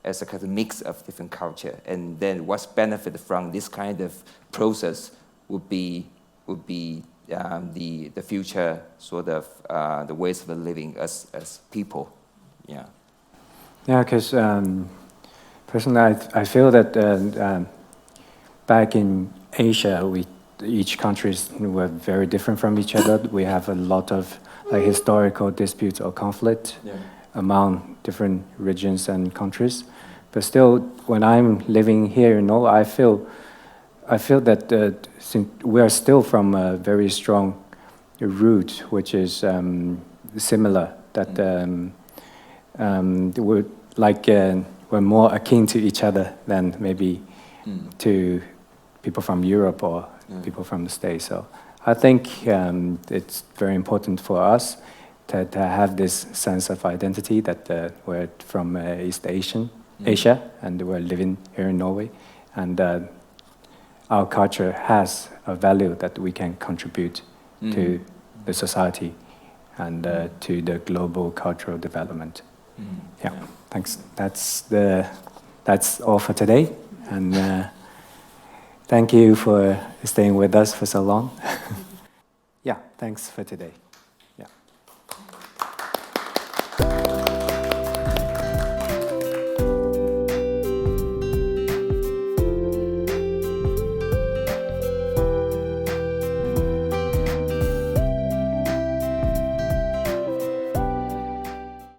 as a kind of mix of different culture, and then what's benefit from this kind of process would be the future sort of the ways of living as people. Yeah, because personally I feel that back in Asia, each countries were very different from each other. We have a lot of historical disputes or conflict among different regions and countries. But still, when I'm living here in Norway, I feel that since we are still from a very strong root, which is similar. That we're more akin to each other than maybe to people from Europe or people from the States. So I think it's very important for us to have this sense of identity that we're from East Asia, and we're living here in Norway, and our culture has a value that we can contribute to the society and to the global cultural development. Thanks. That's all for today, and thank you for staying with us for so long. Thanks for today.